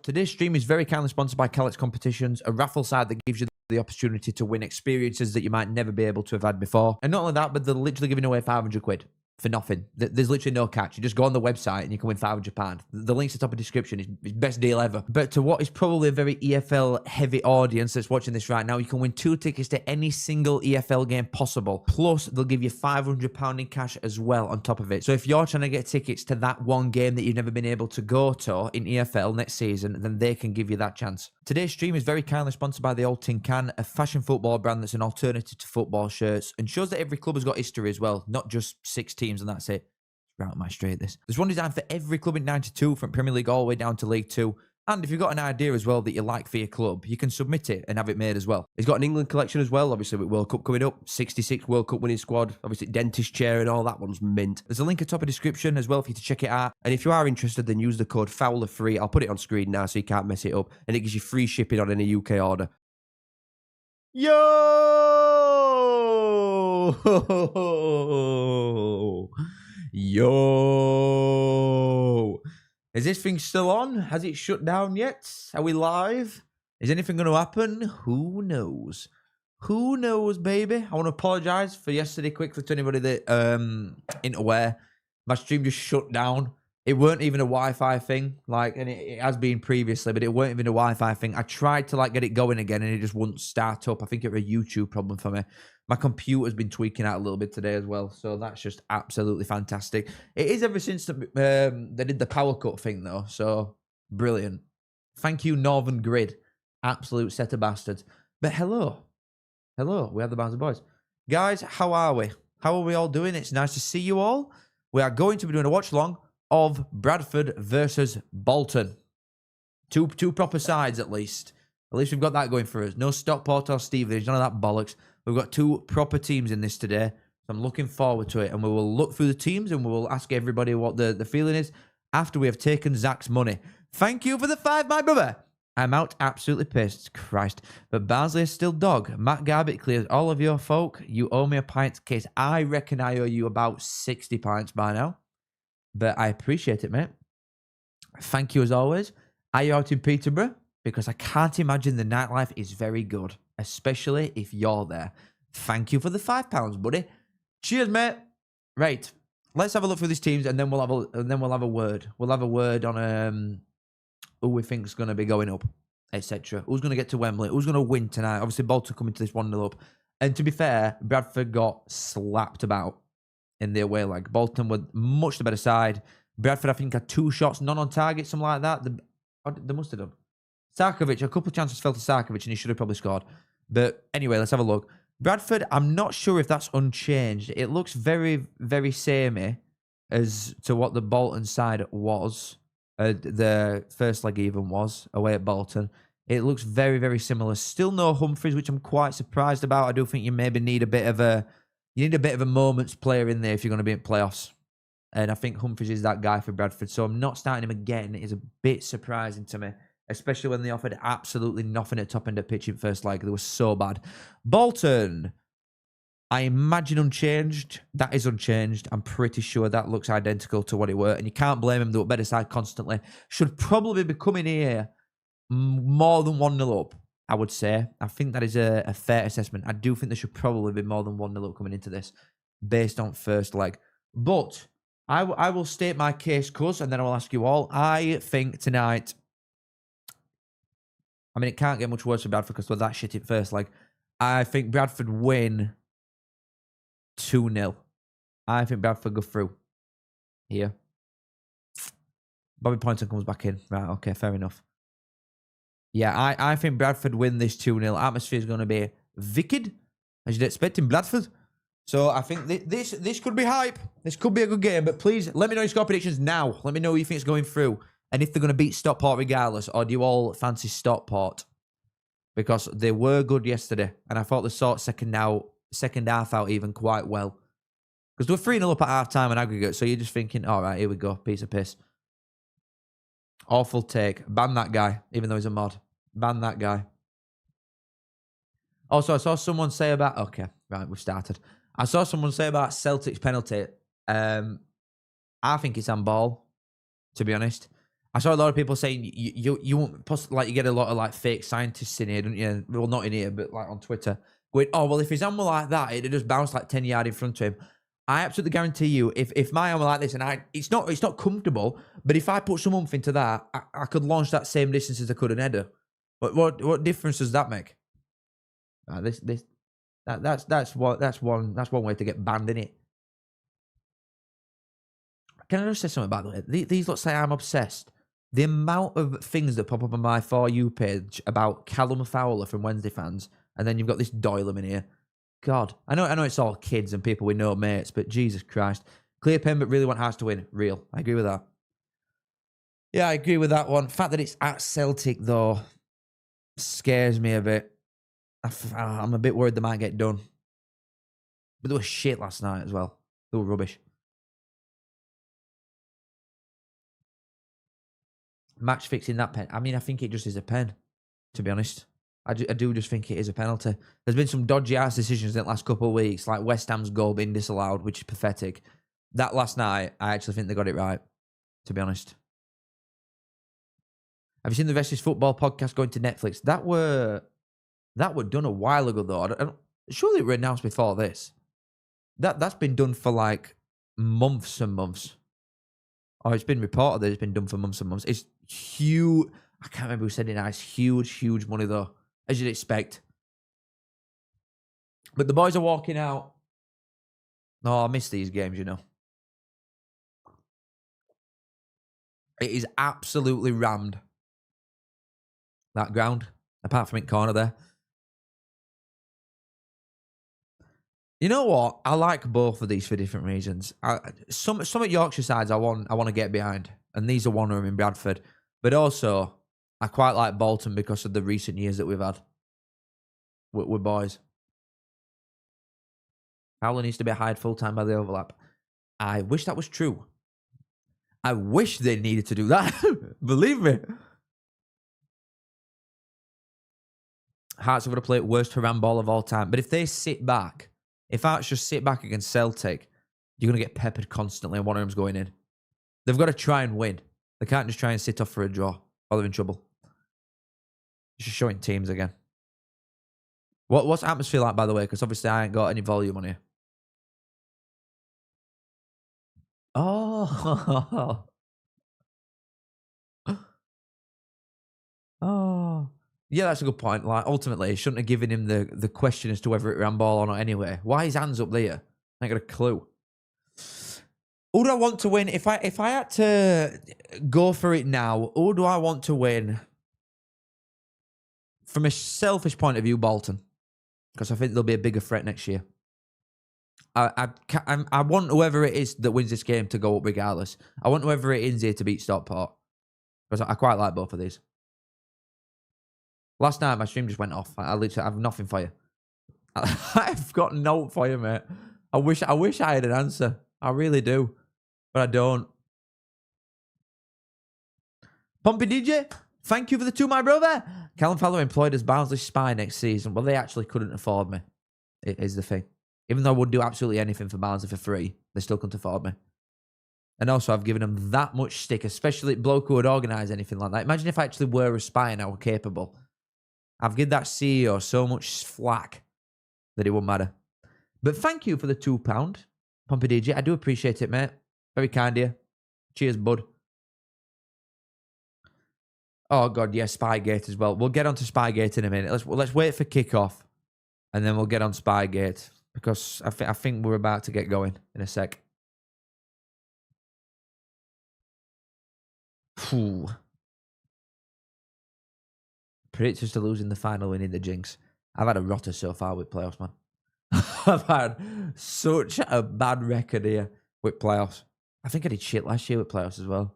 Today's stream is very kindly sponsored by Calix Competitions, a raffle site that gives you the opportunity to win experiences that you might never be able to have had before. And not only that, but they're literally giving away 500 quid for nothing. There's literally no catch. You just go on the website and you can win £500. The link's at the top of the description. It's best deal ever. But to what is probably a very EFL heavy audience that's watching this right now, you can win 2 tickets to any single EFL game possible. Plus, they'll give you £500 in cash as well on top of it. So if you're trying to get tickets to that one game that you've never been able to go to in EFL next season, then they can give you that chance. Today's stream is very kindly sponsored by the Old Tin Can, a fashion football brand that's an alternative to football shirts and shows that every club has got history as well, not just 6 teams and that's it. Right up my street, this. There's one designed for every club in 92, from Premier League all the way down to League 2. And if you've got an idea as well that you like for your club, you can submit it and have it made as well. It's got an England collection as well, obviously with World Cup coming up. 66 World Cup winning squad. Obviously dentist chair and all that one's mint. There's a link at the top of the description as well for you to check it out. And if you are interested, then use the code FOWLER3. I'll put it on screen now so you can't mess it up. And it gives you free shipping on any UK order. Yo! Yo! Is this thing still on? Has it shut down yet? Are we live? Is anything going to happen? Who knows? Who knows, baby? I want to apologise for yesterday quickly to anybody that ain't aware. My stream just shut down. It weren't even a Wi-Fi thing, like, and it has been previously, but it weren't even a Wi-Fi thing. I tried to like get it going again, and it just wouldn't start up. I think it was a YouTube problem for me. My computer's been tweaking out a little bit today as well, so that's just absolutely fantastic. It is ever since they did the power cut thing, though, so brilliant. Thank you, Northern Grid. Absolute set of bastards. But hello. Hello, we have the Bands of Boys. Guys, how are we? How are we all doing? It's nice to see you all. We are going to be doing a watch-along of Bradford versus Bolton. Two proper sides, at least. At least we've got that going for us. No Stockport or Stevenage, none of that bollocks. We've got 2 proper teams in this today. So I'm looking forward to it. And we will look through the teams and we will ask everybody what the feeling is after we have taken Zach's money. Thank you for the 5, my brother. I'm out absolutely pissed. Christ. But Barnsley is still dog. Matt Garbett clears all of your folk. You owe me a pint case. I reckon I owe you about 60 pints by now. But I appreciate it, mate. Thank you as always. Are you out in Peterborough? Because I can't imagine the nightlife is very good, especially if you're there. Thank you for the £5, buddy. Cheers, mate. Right, let's have a look through these teams, and then we'll have a word. We'll have a word on who we think's going to be going up, etc. Who's going to get to Wembley? Who's going to win tonight? Obviously, Bolton coming to this 1-0 up. And to be fair, Bradford got slapped about in the away leg. Bolton were much the better side. Bradford, I think, had 2 shots, none on target, something like that. They must have done. Sarkovic, a couple of chances fell to Sarkovic, and he should have probably scored. But anyway, let's have a look. Bradford, I'm not sure if that's unchanged. It looks very, very samey as to what the Bolton side was. The first leg even was, away at Bolton. It looks very, very similar. Still no Humphries, which I'm quite surprised about. I do think you maybe need a bit of a moments player in there if you're going to be in playoffs. And I think Humphries is that guy for Bradford. So I'm not starting him again. It is a bit surprising to me, especially when they offered absolutely nothing at top end of pitch in first leg. They were so bad. Bolton, I imagine unchanged. That is unchanged. I'm pretty sure that looks identical to what it were. And you can't blame them. They were better side constantly. Should probably be coming here more than 1-0 up, I would say. I think that is a fair assessment. I do think there should probably be more than 1-0 up coming into this based on first leg. But I will state my case, cuz, and then I will ask you all. I think tonight, I mean, it can't get much worse for Bradford because we're that shit in first leg. I think Bradford win 2-0. I think Bradford go through here. Bobby Poynton comes back in. Right, okay, fair enough. Yeah, I think Bradford win this 2-0. Atmosphere is going to be wicked, as you'd expect in Bradford. So I think this could be hype. This could be a good game. But please, let me know your score predictions now. Let me know who you think is going through. And if they're going to beat Stockport regardless. Or do you all fancy Stockport? Because they were good yesterday. And I thought they sorted second half out even quite well. Because they were 3-0 up at half-time on aggregate. So you're just thinking, all right, here we go. Piece of piss. Awful take. Ban that guy, even though he's a mod. Ban that guy. Also, I saw someone say about... Okay, right, we've started. I saw someone say about Celtic's penalty. I think it's handball, to be honest. I saw a lot of people saying you won't like you get a lot of like fake scientists in here, don't you? Well, not in here, but like on Twitter, going, oh well, if his arm were like that, it'd just bounce like 10 yards in front of him. I absolutely guarantee you, if my arm were like this, and it's not comfortable, but if I put some oomph into that, I could launch that same distance as I could an header. But what difference does that make? That's one way to get banned, in it. Can I just say something, by the way? These look say I'm obsessed. The amount of things that pop up on my For You page about Callum Fowler from Wednesday fans, and then you've got this Doylem in here. God, I know it's all kids and people with no mates, but Jesus Christ. Clear pen, but really want Hearts to win. Real. I agree with that. Yeah, I agree with that one. The fact that it's at Celtic, though, scares me a bit. I'm a bit worried they might get done. But they were shit last night as well. They were rubbish. Match fixing that pen. I mean, I think it just is a pen, to be honest. I do just think it is a penalty. There's been some dodgy ass decisions in the last couple of weeks, like West Ham's goal being disallowed, which is pathetic. That last night, I actually think they got it right, to be honest. Have you seen the Versus Football podcast going to Netflix? That were done a while ago, though. Surely it were announced before this. That's been done for like months and months. Or it's been reported that it's been done for months and months. It's huge. I can't remember who said it now. It's huge money, though, as you'd expect. But the boys are walking out. Oh, I miss these games, you know. It is absolutely rammed, that ground, apart from in corner there. You know what? I like both of these for different reasons. Some at Yorkshire sides I want to get behind, and these are one of them in Bradford. But also, I quite like Bolton because of the recent years that we've had with boys. Fowler needs to be hired full-time by the overlap. I wish that was true. I wish they needed to do that. Believe me. Hearts are going to play worst handball of all time. But if they sit back, if Hearts just sit back against Celtic, you're going to get peppered constantly and one of them's going in. They've got to try and win. They can't just try and sit off for a draw or they're in trouble. It's just showing teams again. What's the atmosphere like, by the way? Because obviously I ain't got any volume on here. Oh. Oh. Yeah, that's a good point. Like, ultimately, he shouldn't have given him the question as to whether it ran ball or not anyway. Why his hands up there? I ain't got a clue. Who do I want to win? If I had to go for it now, who do I want to win? From a selfish point of view, Bolton. Because I think they'll be a bigger threat next year. I want whoever it is that wins this game to go up regardless. I want whoever it is here to beat Stockport. Because I quite like both of these. Last night, my stream just went off. I literally have nothing for you. I've got no for you, mate. I wish I had an answer. I really do. But I don't. Pompey DJ, thank you for the 2, my brother. Callum Fowler employed as Barnsley spy next season. Well, they actually couldn't afford me, is the thing. Even though I would do absolutely anything for Barnsley for free, they still couldn't afford me. And also, I've given them that much stick, especially bloke who would organise anything like that. Imagine if I actually were a spy and I were capable. I've given that CEO so much flack that it wouldn't matter. But thank you for the £2, Pompey DJ. I do appreciate it, mate. Very kind of you. Cheers, bud. Oh, God, yeah, Spygate as well. We'll get on to Spygate in a minute. Let's wait for kickoff, and then we'll get on Spygate, because I think we're about to get going in a sec. Phew. Predictors to losing the final, winning the jinx. I've had a rotter so far with playoffs, man. I've had such a bad record here with playoffs. I think I did shit last year with playoffs as well.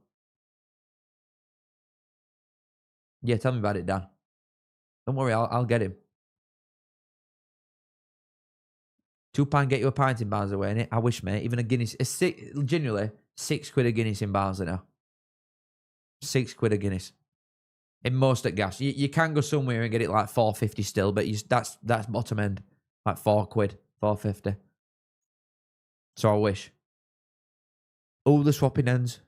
Yeah, tell me about it, Dan. Don't worry, I'll get him. £2 get you a pint in Barnsley, innit? I wish, mate. Even a Guinness. Genuinely, £6 a Guinness in Barnsley now. £6 a Guinness. In most at gas. You can go somewhere and get it like $4.50 still, but that's bottom end. Like £4, $4.50. So I wish. Oh, the swapping ends.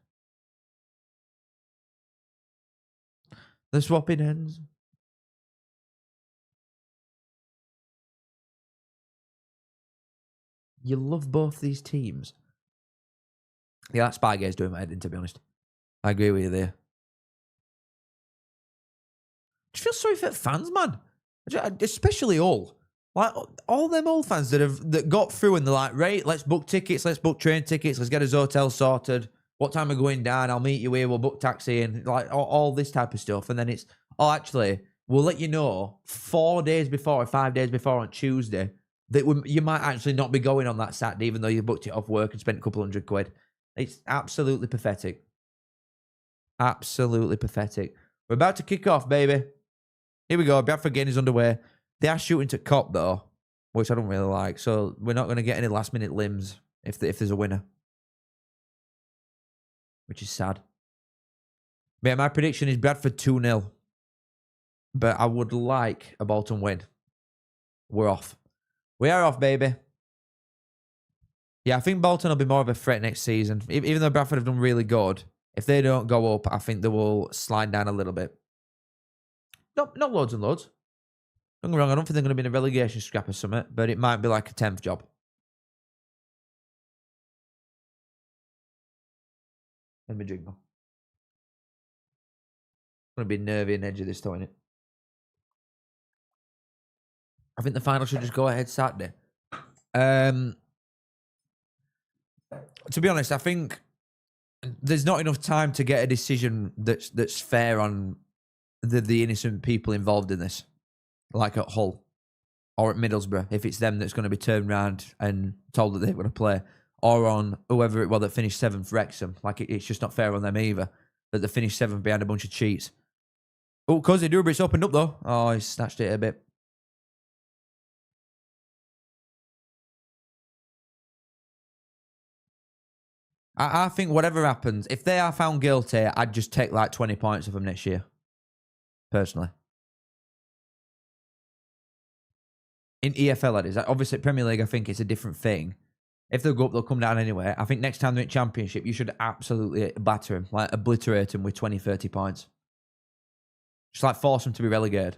They're swapping ends. You love both these teams. Yeah, that Spygate's doing my head in, to be honest. I agree with you there. I just feel sorry for the fans, man. Especially all. Like, all them old fans that got through and they're like, right, let's book tickets, let's book train tickets, let's get his hotel sorted. What time are we going down? I'll meet you here, we'll book taxi and like all this type of stuff. And then it's, oh, actually, we'll let you know 4 days before or 5 days before on Tuesday that you might actually not be going on that Saturday, even though you booked it off work and spent a couple £100. It's absolutely pathetic. Absolutely pathetic. We're about to kick off, baby. Here we go. Bradford getting his underway. They are shooting to cop, though, which I don't really like. So we're not going to get any last-minute limbs if there's a winner, which is sad. But yeah, my prediction is Bradford 2-0. But I would like a Bolton win. We're off. We are off, baby. Yeah, I think Bolton will be more of a threat next season. Even though Bradford have done really good, if they don't go up, I think they will slide down a little bit. Not loads and loads. Don't get me wrong, I don't think they're going to be in a relegation scrap or something, but it might be like a 10th job. Let me drink now. Going to be nervy and edgy this time, innit? I think the final should just go ahead Saturday. To be honest, I think there's not enough time to get a decision that's fair on the innocent people involved in this, like at Hull or at Middlesbrough, if it's them that's going to be turned around and told that they're going to play, or on whoever it was that finished 7th, Wrexham. Like, it's just not fair on them either, that they finished 7th behind a bunch of cheats. Oh, Cozy Durbridge's opened up, though. Oh, he snatched it a bit. I think whatever happens, if they are found guilty, I'd just take like 20 points of them next year, personally. In EFL, that is. Obviously, Premier League, I think it's a different thing. If they go up, they'll come down anyway. I think next time they're in Championship, you should absolutely batter him, like obliterate him with 20, 30 points. Just like force him to be relegated.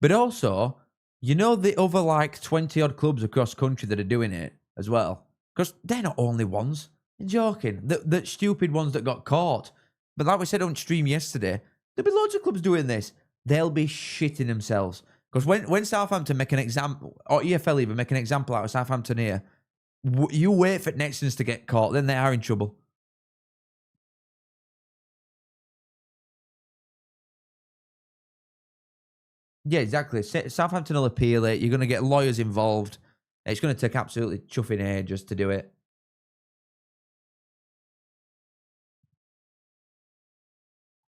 But also, you know the other like 20-odd clubs across country that are doing it as well? Because they're not only ones. You're joking. The stupid ones that got caught. But like we said on stream yesterday, there'll be loads of clubs doing this. They'll be shitting themselves. Because when Southampton make an example, or EFL even make an example out of Southampton here, you wait for Nexans to get caught, then they are in trouble. Yeah, exactly. Southampton will appeal it. You're going to get lawyers involved. It's going to take absolutely chuffing ages to do it.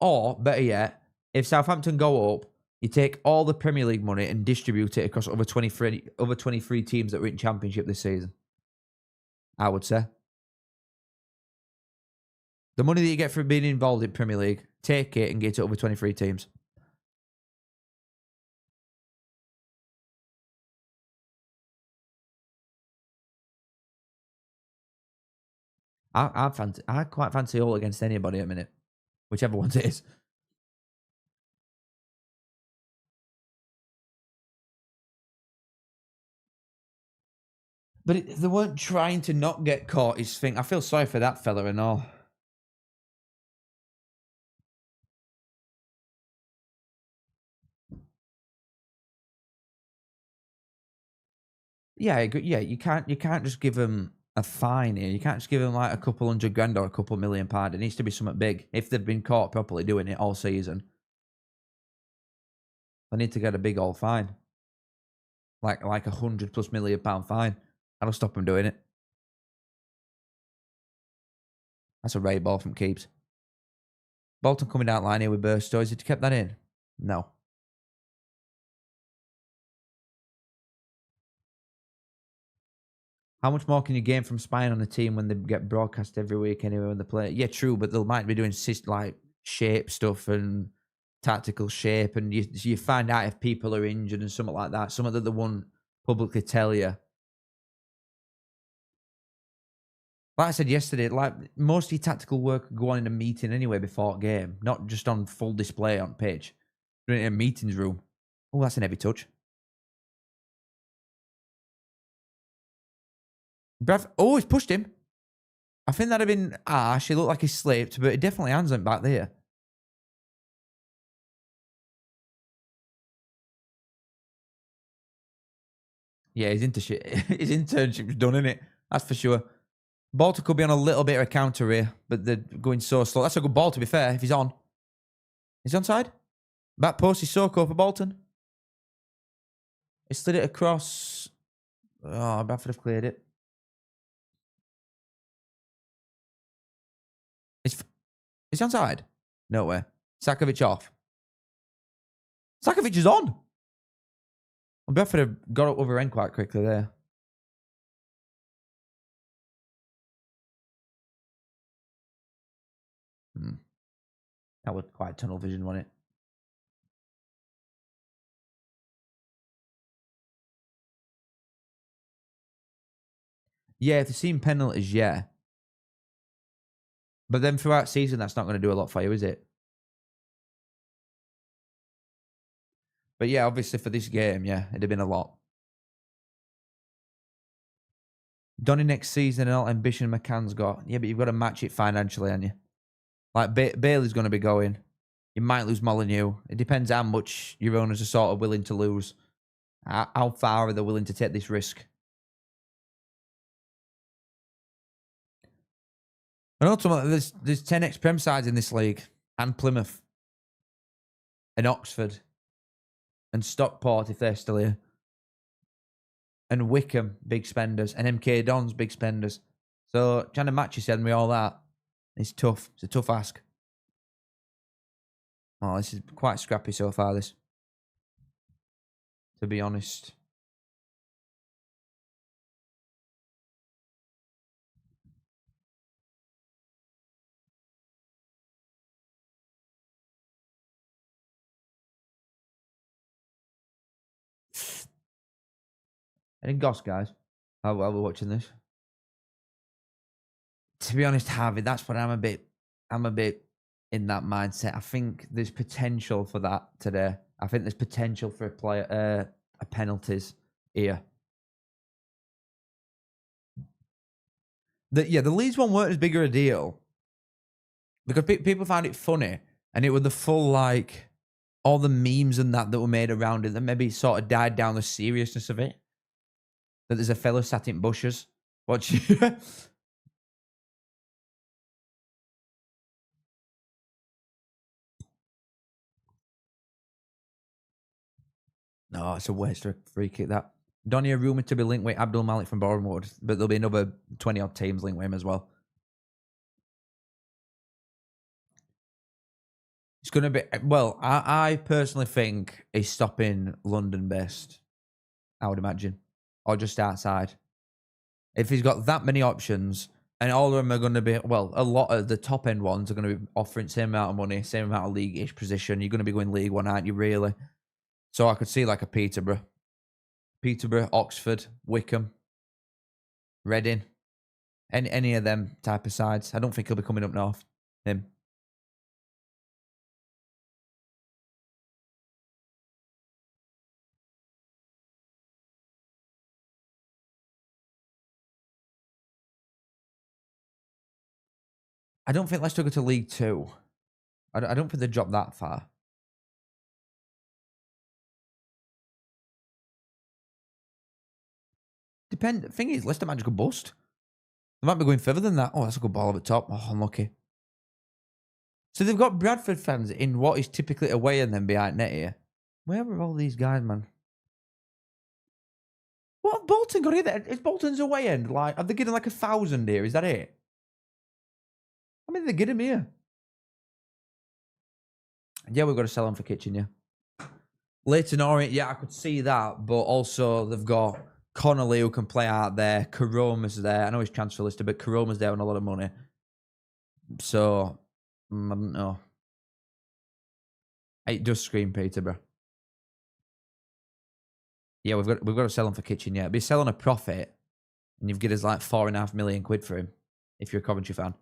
Or, better yet, if Southampton go up, you take all the Premier League money and distribute it across other 23 teams that were in Championship this season. I would say. The money that you get from being involved in Premier League, take it and get it over 23 teams. I quite fancy all against anybody at a minute, whichever ones it is. But they weren't trying to not get caught, is thing. I feel sorry for that fella and all. Yeah, I agree. Yeah, you can't just give him a fine here. You can't just give him like a couple £100,000 or a couple £1 million. It needs to be something big. If they've been caught properly doing it all season, they need to get a big old fine, like £100+ million fine. That'll stop them doing it. That's a ray ball from Keeps. Bolton coming down line here with Burstow. Has he kept that in? No. How much more can you gain from spying on the team when they get broadcast every week anyway when they play? Yeah, true, but they might be doing like shape stuff and tactical shape, and you find out if people are injured and something like that. Something that they won't publicly tell you. Like I said yesterday, like most of your tactical work go on in a meeting anyway before game, not just on full display on pitch. Doing it in a meetings room. Oh, that's an heavy touch. Bradford. Oh, he's pushed him. I think that'd have been harsh. He looked like he slipped, but it definitely hands went back there. Yeah, his internship's done, isn't it? That's for sure. Bolton could be on a little bit of a counter here, but they're going so slow. That's a good ball, to be fair, if he's on. Is he onside? Back post is Soko for Bolton. He slid it across. Oh, Bradford have cleared it. Is he onside? No way. Sakovic off. Sakovic is on. Well, Bradford have got it over end quite quickly there. That was quite tunnel vision, wasn't it? Yeah, if they're seeing penalties, yeah. But then throughout season, that's not going to do a lot for you, is it? But yeah, obviously for this game, yeah, it'd have been a lot. Donny next season and all ambition McCann's got. Yeah, but you've got to match it financially, haven't you? Like Bailey's going to be going. You might lose Molyneux. It depends how much your owners are sort of willing to lose. How far are they willing to take this risk? And ultimately, there's 10 ex-Prem sides in this league. And Plymouth. And Oxford. And Stockport, if they're still here. And Wickham, big spenders. And MK Dons, big spenders. So trying to match yourself with all that is tough. It's a tough ask. Oh, this is quite scrappy so far, this. To be honest. Any goss, guys? While we're watching this. To be honest, Harvey, that's what I'm a bit in that mindset. I think there's potential for that today. I think there's potential for a penalties here. The Leeds one weren't as big of a deal because people found it funny, and it was the full like all the memes and that were made around it that maybe sort of died down the seriousness of it. That there's a fella sat in bushes watching. No, it's a waste of a free kick, that. Donny rumoured to be linked with Abdul Malik from Bournemouth, but there'll be another 20-odd teams linked with him as well. It's going to be... Well, I personally think he's stopping London-based, I would imagine. Or just outside. If he's got that many options, and all of them are going to be... Well, a lot of the top-end ones are going to be offering same amount of money, same amount of league-ish position. You're going to be going League One, aren't you, really? So I could see like a Peterborough, Oxford, Wickham, Reading, any of them type of sides. I don't think he'll be coming up north. Him. I don't think Leicester go to League Two. I don't think they drop that far. Thing is, Leicester might just go bust. They might be going further than that. Oh, that's a good ball over the top. Oh, unlucky. So they've got Bradford fans in what is typically away and then behind net here. Where were all these guys, man? What Bolton got here? Is Bolton's away end? Like, are they getting like 1,000 here? Is that it? I mean, they get him here. Yeah, we've got to sell him for kitchen, yeah. Leighton Orient, yeah, I could see that, but also they've got Connolly who can play out there. Karoma's there. I know he's transfer listed, but Karoma's there on a lot of money. So, I don't know. It does scream Peterborough. Yeah, we've got to sell him for kitchen, yeah. Be selling a profit, and you've given us like £4.5 million for him. if you're a Coventry fan.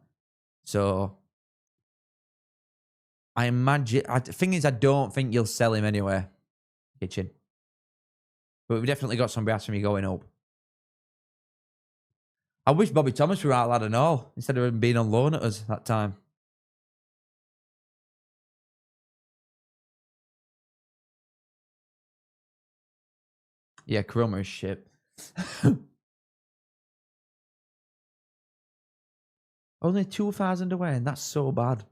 So I imagine... The thing is, I don't think you'll sell him anyway, Kitchen. But we've definitely got somebody asking me going up. I wish Bobby Thomas were out lad and all, instead of him being on loan at us that time. Yeah, Chroma is shit. Only 2,000 away, and that's so bad.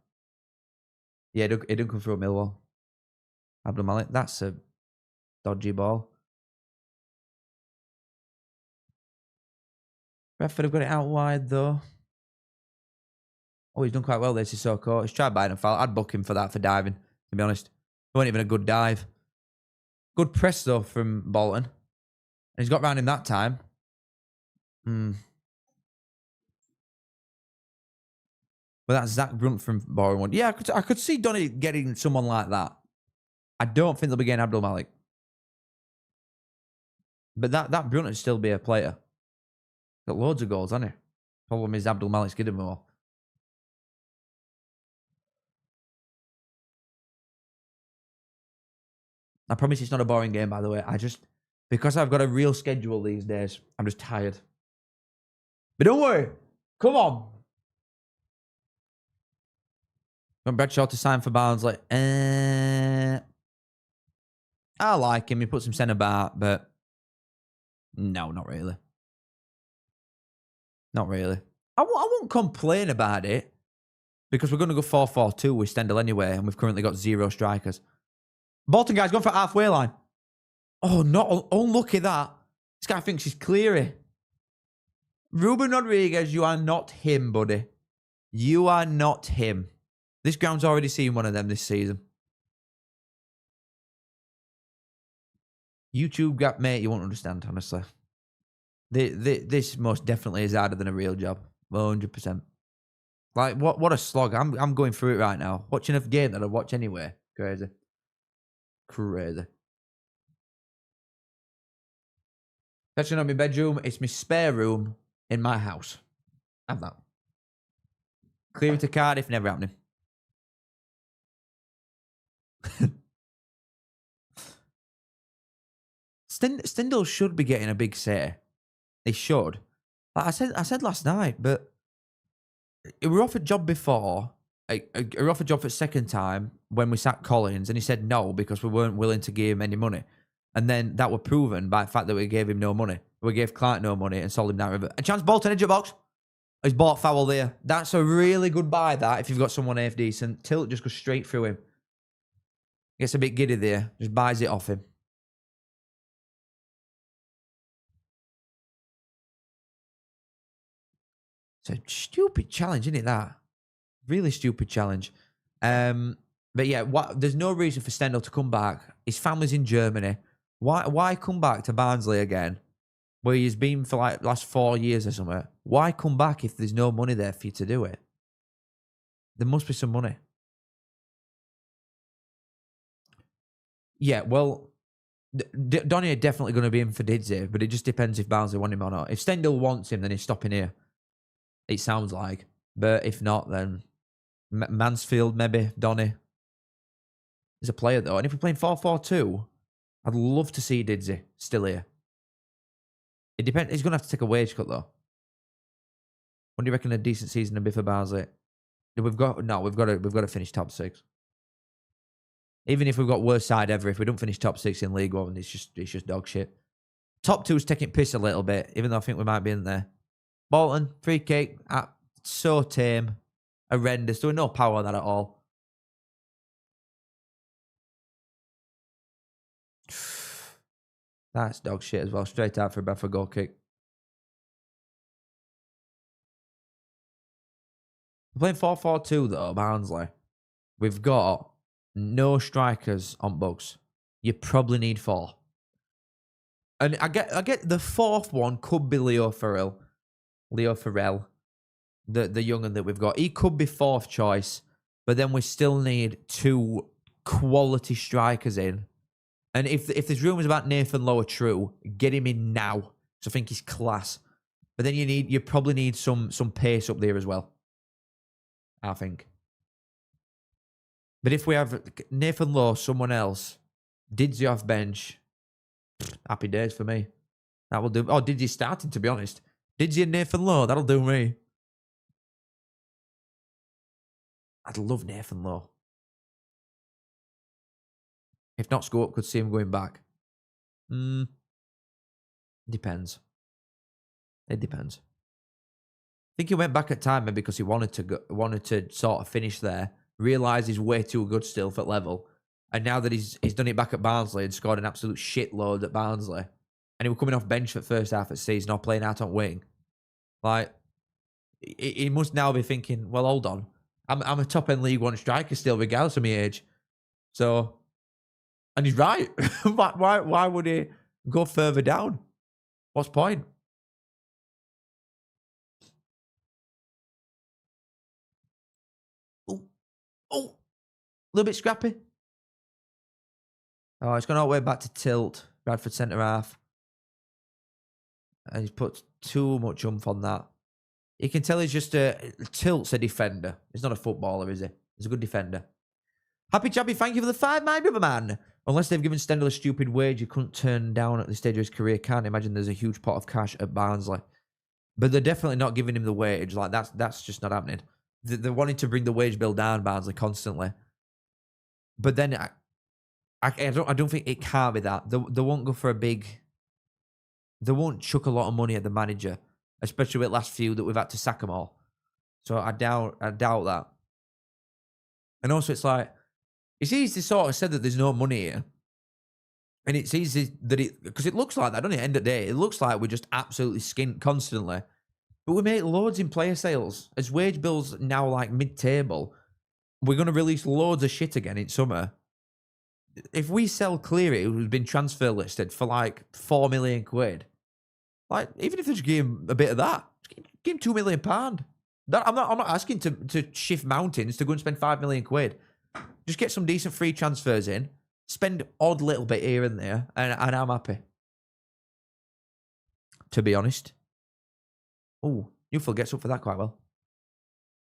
Yeah, it didn't come through Millwall. Abdul Malik, that's a dodgy ball. Bradford have got it out wide, though. Oh, he's done quite well there, Sissoko. He's tried buying a foul. I'd book him for that, for diving, to be honest. It wasn't even a good dive. Good press, though, from Bolton. And he's got round him that time. But that's Zach Brunt from Boring One. Yeah, I could see Donny getting someone like that. I don't think they'll be getting Abdul Malik. But that Brunt would still be a player. Got loads of goals, hasn't he? Problem is Abdul Malik's getting more. I promise it's not a boring game, by the way. Because I've got a real schedule these days, I'm just tired. But don't worry. Come on. Want Bradshaw to sign for Barnsley? I like him. He puts some centre back, but no, not really. Not really. I won't complain about it because we're going to go 4-4-2 with Stendhal anyway, and we've currently got 0 strikers. Bolton guy's gone for halfway line. Oh, not unlucky that. This guy thinks he's cleary. Ruben Rodriguez, you are not him, buddy. You are not him. This ground's already seen one of them this season. YouTube gap, mate, you won't understand, honestly. This most definitely is harder than a real job. 100%. Like, what a slog. I'm going through it right now. Watching a game that I watch anyway. Crazy. Crazy. That's not my bedroom. It's my spare room in my house. Have that. Clearing to Cardiff, never happening. Stendhal should be getting a big say. They should. Like I said last night, but we were offered a job before. We were offered a job for the second time when we sacked Collins, and he said no because we weren't willing to give him any money. And then that were proven by the fact that we gave him no money. We gave Clark no money and sold him down river. A chance Bolton edge of box. He's bought foul there. That's a really good buy, that, if you've got someone half decent. Tilt just goes straight through him. Gets a bit giddy there. Just buys it off him. It's a stupid challenge, isn't it, that? Really stupid challenge. But yeah, there's no reason for Stendhal to come back. His family's in Germany. Why come back to Barnsley again, where he's been for like last 4 years or something? Why come back if there's no money there for you to do it? There must be some money. Yeah, well, Donny are definitely going to be in for Didsey, but it just depends if Barnsley want him or not. If Stendhal wants him, then he's stopping here. It sounds like. But if not, then Mansfield, maybe, Donny. He's a player, though. And if we're playing 4-4-2, I'd love to see Didsey still here. It depends. He's going to have to take a wage cut, though. When do you reckon a decent season would be for Barnsley? We've got to finish top 6. Even if we've got worst side ever, if we don't finish top 6 in League One, it's just dog shit. Top 2's taking piss a little bit, even though I think we might be in there. Bolton, free kick, so tame, horrendous. There was no power on that at all. That's dog shit as well. Straight out for a Bradford goal kick. We're playing 4-4-2 though, Barnsley. We've got no strikers on books. You probably need 4. And I get the fourth one could be Leo Farrell, the young'un that we've got. He could be 4th choice, but then we still need 2 quality strikers in. And if there's rumours about Nathan Lowe are true, get him in now. So I think he's class. But then you probably need some pace up there as well, I think. But if we have Nathan Lowe, someone else, Didsy off bench, happy days for me. That will do. Oh, Didsy starting, to be honest. Didsy and Nathan Lowe, that'll do me. I'd love Nathan Lowe. If not, Scope could see him going back. Depends. It depends. I think he went back at time maybe because he wanted to sort of finish there. Realise he's way too good still for level. And now that he's done it back at Barnsley and scored an absolute shitload at Barnsley, and he was coming off bench for the first half of the season or playing out on wing, like, he must now be thinking, well, hold on. I'm a top-end League One striker still, regardless of my age. So, and he's right. Why would he go further down? What's the point? Oh, a little bit scrappy. Oh, it's gone all the way back to tilt. Bradford centre half. And he's put too much oomph on that. You can tell he's just Tilt's a defender. He's not a footballer, is he? He's a good defender. Happy Chappy, thank you for the 5, my brother man. Unless they've given Stendhal a stupid wage you couldn't turn down at this stage of his career. Can't imagine there's a huge pot of cash at Barnsley. But they're definitely not giving him the wage. Like, that's just not happening. They're wanting to bring the wage bill down, Barnsley, constantly. But then I don't think it can't be that. They won't go for a big... They won't chuck a lot of money at the manager, especially with the last few that we've had to sack them all. So I doubt that. And also, it's like, it's easy to sort of say that there's no money here. And it's easy that because it looks like that, doesn't it? End of the day, it looks like we're just absolutely skint constantly. But we make loads in player sales. As wage bills now like mid-table, we're going to release loads of shit again in summer. If we sell Cleary, who's been transfer listed for like 4 million quid, like, even if they just give him a bit of that, give him £2 million. I'm not asking to shift mountains to go and spend 5 million quid. Just get some decent free transfers in, spend odd little bit here and there, and I'm happy. To be honest. Oh, Newfield gets up for that quite well.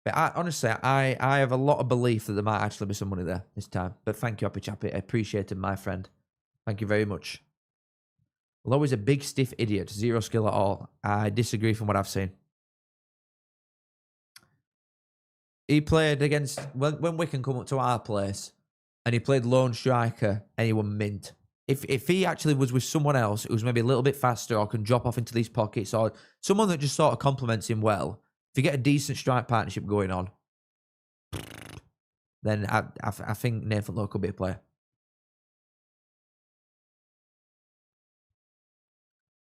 But honestly, I have a lot of belief that there might actually be some money there this time. But thank you, Happy Chappy. I appreciate it, my friend. Thank you very much. Lowe is a big, stiff idiot. Zero skill at all. I disagree from what I've seen. He played against... When Wickham come up to our place, and he played lone striker, and he was mint. If he actually was with someone else who's maybe a little bit faster or can drop off into these pockets, or someone that just sort of complements him well, if you get a decent strike partnership going on, then I think Nathan Lowe could be a player.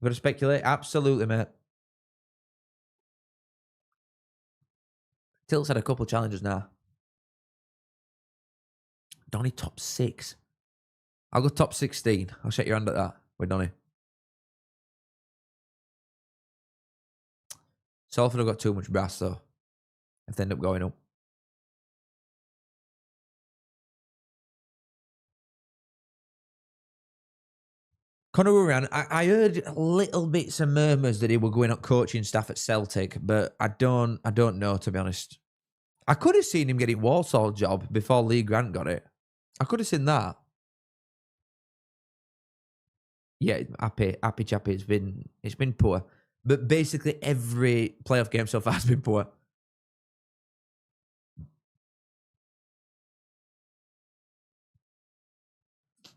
We've got to speculate? Absolutely, mate. Tilt's had a couple of challenges now. Donny top 6. I'll go top 16. I'll shake your hand at that with Donny. Salford have got too much brass, though, if they end up going up. Conor Hourihane, I heard little bits and murmurs that he were going up coaching staff at Celtic, but I don't know, to be honest. I could have seen him getting Walsall job before Lee Grant got it. I could have seen that. Yeah, happy chappy. It's been poor. But basically every playoff game so far has been poor.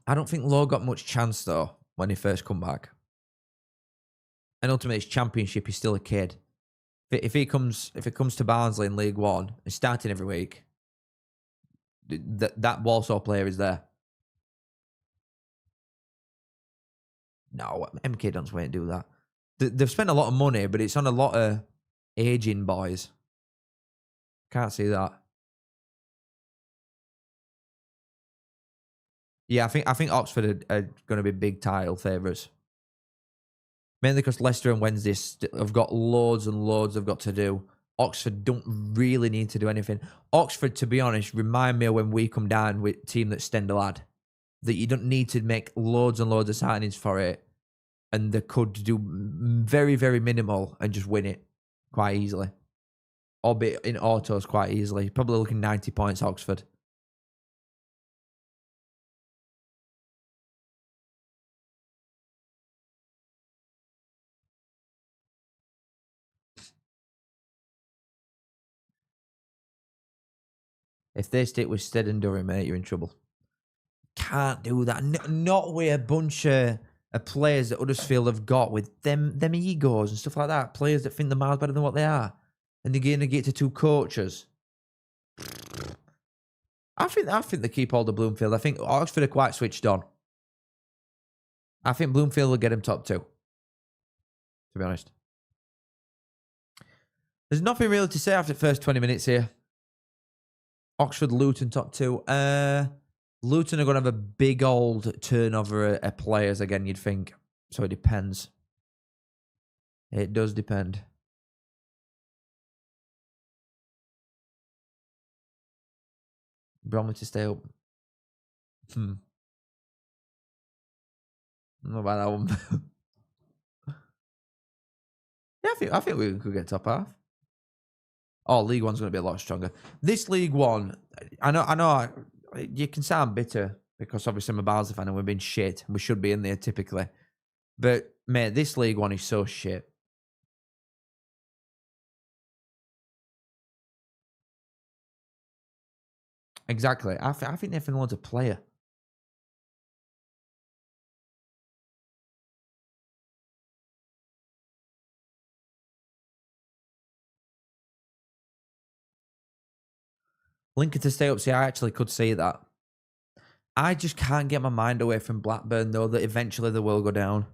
I don't think Lowe got much chance, though, when he first come back. And ultimately, it's Championship. He's still a kid. If it comes to Barnsley in League One, he's starting every week. That Walsall player is there. No, MK don't wait and do that. They've spent a lot of money, but it's on a lot of aging boys. Can't see that. Yeah, I think Oxford are going to be big title favourites. Mainly because Leicester and Wednesday have got loads and loads they've got to do. Oxford don't really need to do anything. Oxford, to be honest, remind me of when we come down with a team that Stendhal had. That you don't need to make loads and loads of signings for it. and they could do very, very minimal and just win it quite easily. Albeit in autos quite easily. Probably looking 90 points, Oxford. If they stick with Stead and Durham, mate, you're in trouble. Can't do that. Not with a bunch of players that Huddersfield have got with them egos and stuff like that. Players that think they're miles better than what they are. And they're going to get to two coaches. I think they keep all the Bloomfield. I think Oxford are quite switched on. I think Bloomfield will get him top 2. To be honest. There's nothing really to say after the first 20 minutes here. Oxford, Luton, top 2. Luton are going to have a big old turnover of players again, you'd think. So it depends. It does depend. Bromley to stay up. Not about that one. Yeah, I think we could get top half. Oh, League One's going to be a lot stronger. This League One, I know. You can sound bitter because obviously I'm a Barnsley fan and we've been shit. We should be in there typically, but mate, this League One is so shit. Exactly. I think they've loads of player. Lincoln to stay up. See, I actually could see that. I just can't get my mind away from Blackburn, though, that eventually they will go down.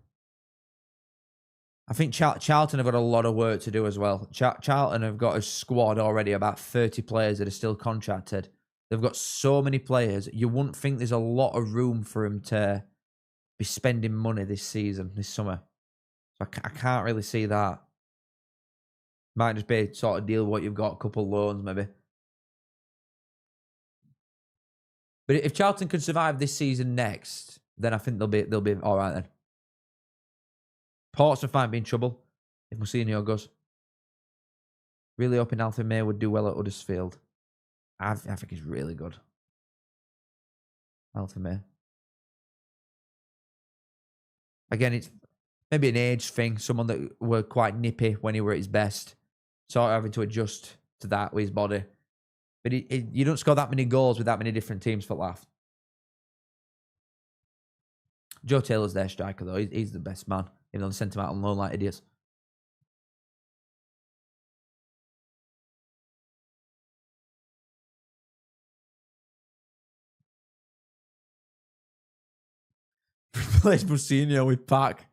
I think Charlton have got a lot of work to do as well. Charlton have got a squad already, about 30 players that are still contracted. They've got so many players. You wouldn't think there's a lot of room for him to be spending money this season, this summer. So I can't really see that. Might just be sort of deal with what you've got, a couple of loans maybe. But if Charlton can survive this season next, then I think they'll be all right then. Portsmouth might be in trouble if Mousinho goes. Really hoping Alfie May would do well at Huddersfield. I think he's really good. Alfie May. Again, it's maybe an age thing. Someone that were quite nippy when he were at his best. Sort of having to adjust to that with his body. But you don't score that many goals with that many different teams for laugh. Joe Taylor's their striker, though. He's the best man. Even though they sent him out on loan like idiots. Replace Mousinho with Pack.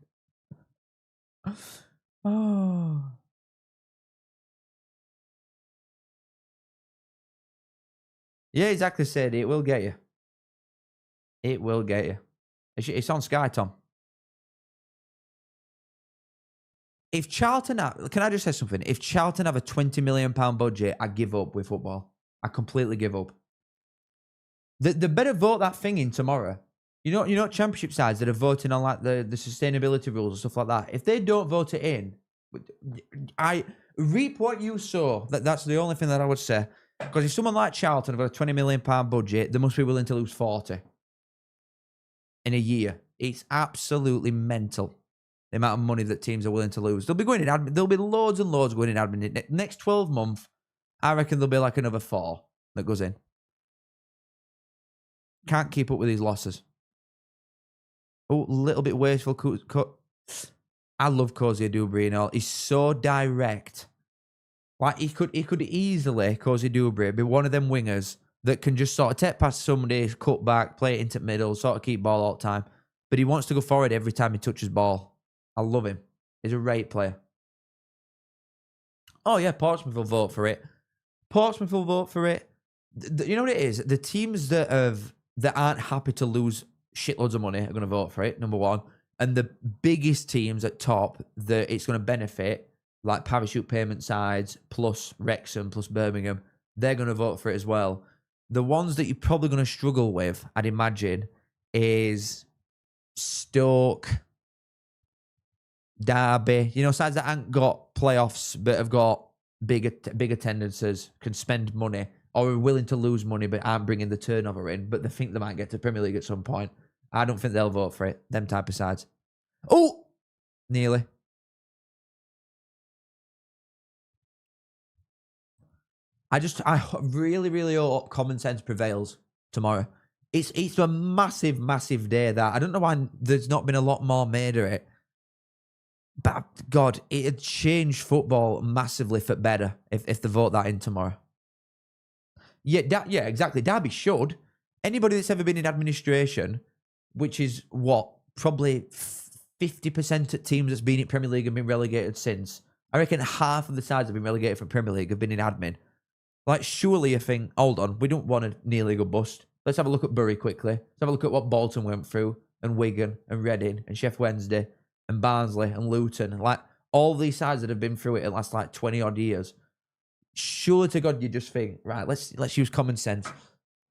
Oh. Yeah, exactly said. It will get you. It will get you. It's on Sky, Tom. If Charlton can I just say something? If Charlton have a £20 million budget, I give up with football. I completely give up. They better vote that thing in tomorrow. You know championship sides that are voting on like the sustainability rules and stuff like that. If they don't vote it in, I reap what you sow. That's the only thing that I would say. Because if someone like Charlton have got a £20 million budget, they must be willing to lose 40 in a year. It's absolutely mental. The amount of money that teams are willing to lose. They'll be going in admin. There'll be loads and loads going in admin. Next 12 months, I reckon there'll be like another 4 that goes in. Can't keep up with these losses. Oh, a little bit wasteful. I love Cozy Dubry and all. He's so direct. Like he could easily, Cozy Dubry, be one of them wingers that can just sort of take past somebody, cut back, play it into the middle, sort of keep ball all the time. But he wants to go forward every time he touches ball. I love him. He's a great player. Oh, yeah, Portsmouth will vote for it. Portsmouth will vote for it. You know what it is? The teams that aren't happy to lose shitloads of money are going to vote for it, number one. And the biggest teams at top that it's going to benefit, like parachute payment sides, plus Wrexham, plus Birmingham, they're going to vote for it as well. The ones that you're probably going to struggle with, I'd imagine, is Stoke, Derby, sides that haven't got playoffs but have got big attendances, can spend money, or are willing to lose money but aren't bringing the turnover in, but they think they might get to Premier League at some point. I don't think they'll vote for it, them type of sides. Oh, nearly. I really, really hope common sense prevails tomorrow. It's a massive, massive day that I don't know why there's not been a lot more made of it. But God, it'd change football massively for better if they vote that in tomorrow. Yeah, exactly. Derby should. Anybody that's ever been in administration, which is what, probably 50% of teams that's been in Premier League have been relegated since. I reckon half of the sides have been relegated from Premier League have been in admin. Like, surely you think, hold on, we don't want a near league bust. Let's have a look at Bury quickly. Let's have a look at what Bolton went through, and Wigan, and Reading, and Sheff Wednesday, and Barnsley, and Luton. Like, all these sides that have been through it in the last, 20-odd years. Surely to God, you just think, right, let's use common sense.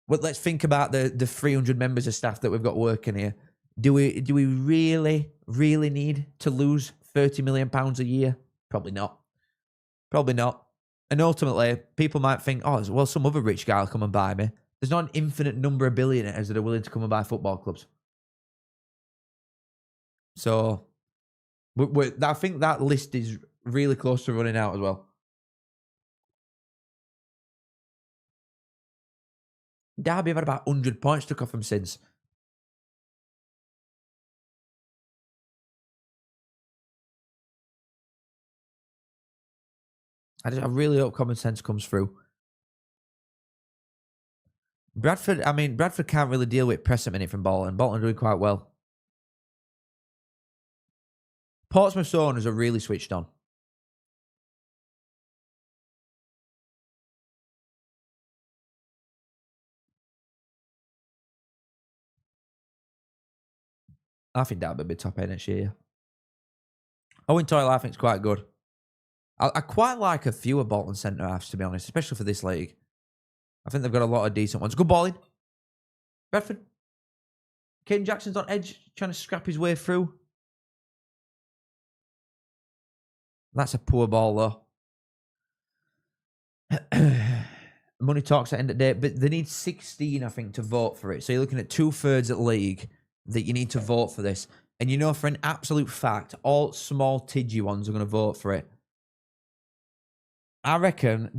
But let's think about the 300 members of staff that we've got working here. Do we really, really need to lose £30 million a year? Probably not. Probably not. And ultimately, people might think, oh, well, some other rich guy will come and buy me. There's not an infinite number of billionaires that are willing to come and buy football clubs. So, I think that list is really close to running out as well. Derby have had about 100 points took off them since. I really hope common sense comes through. Bradford can't really deal with press a minute from Bolton. Bolton are doing quite well. Portsmouth's owners are really switched on. I think Derby will be top 8 next year. Owen Toyle, I think, is quite good. I quite like a few of Bolton centre-halves, to be honest, especially for this league. I think they've got a lot of decent ones. Good balling. Bradford. Kane Jackson's on edge, trying to scrap his way through. That's a poor ball, though. Money talks at the end of the day, but they need 16, I think, to vote for it. So you're looking at 2/3 at league that you need to vote for this. And you know for an absolute fact, all small tidgy ones are going to vote for it. I reckon,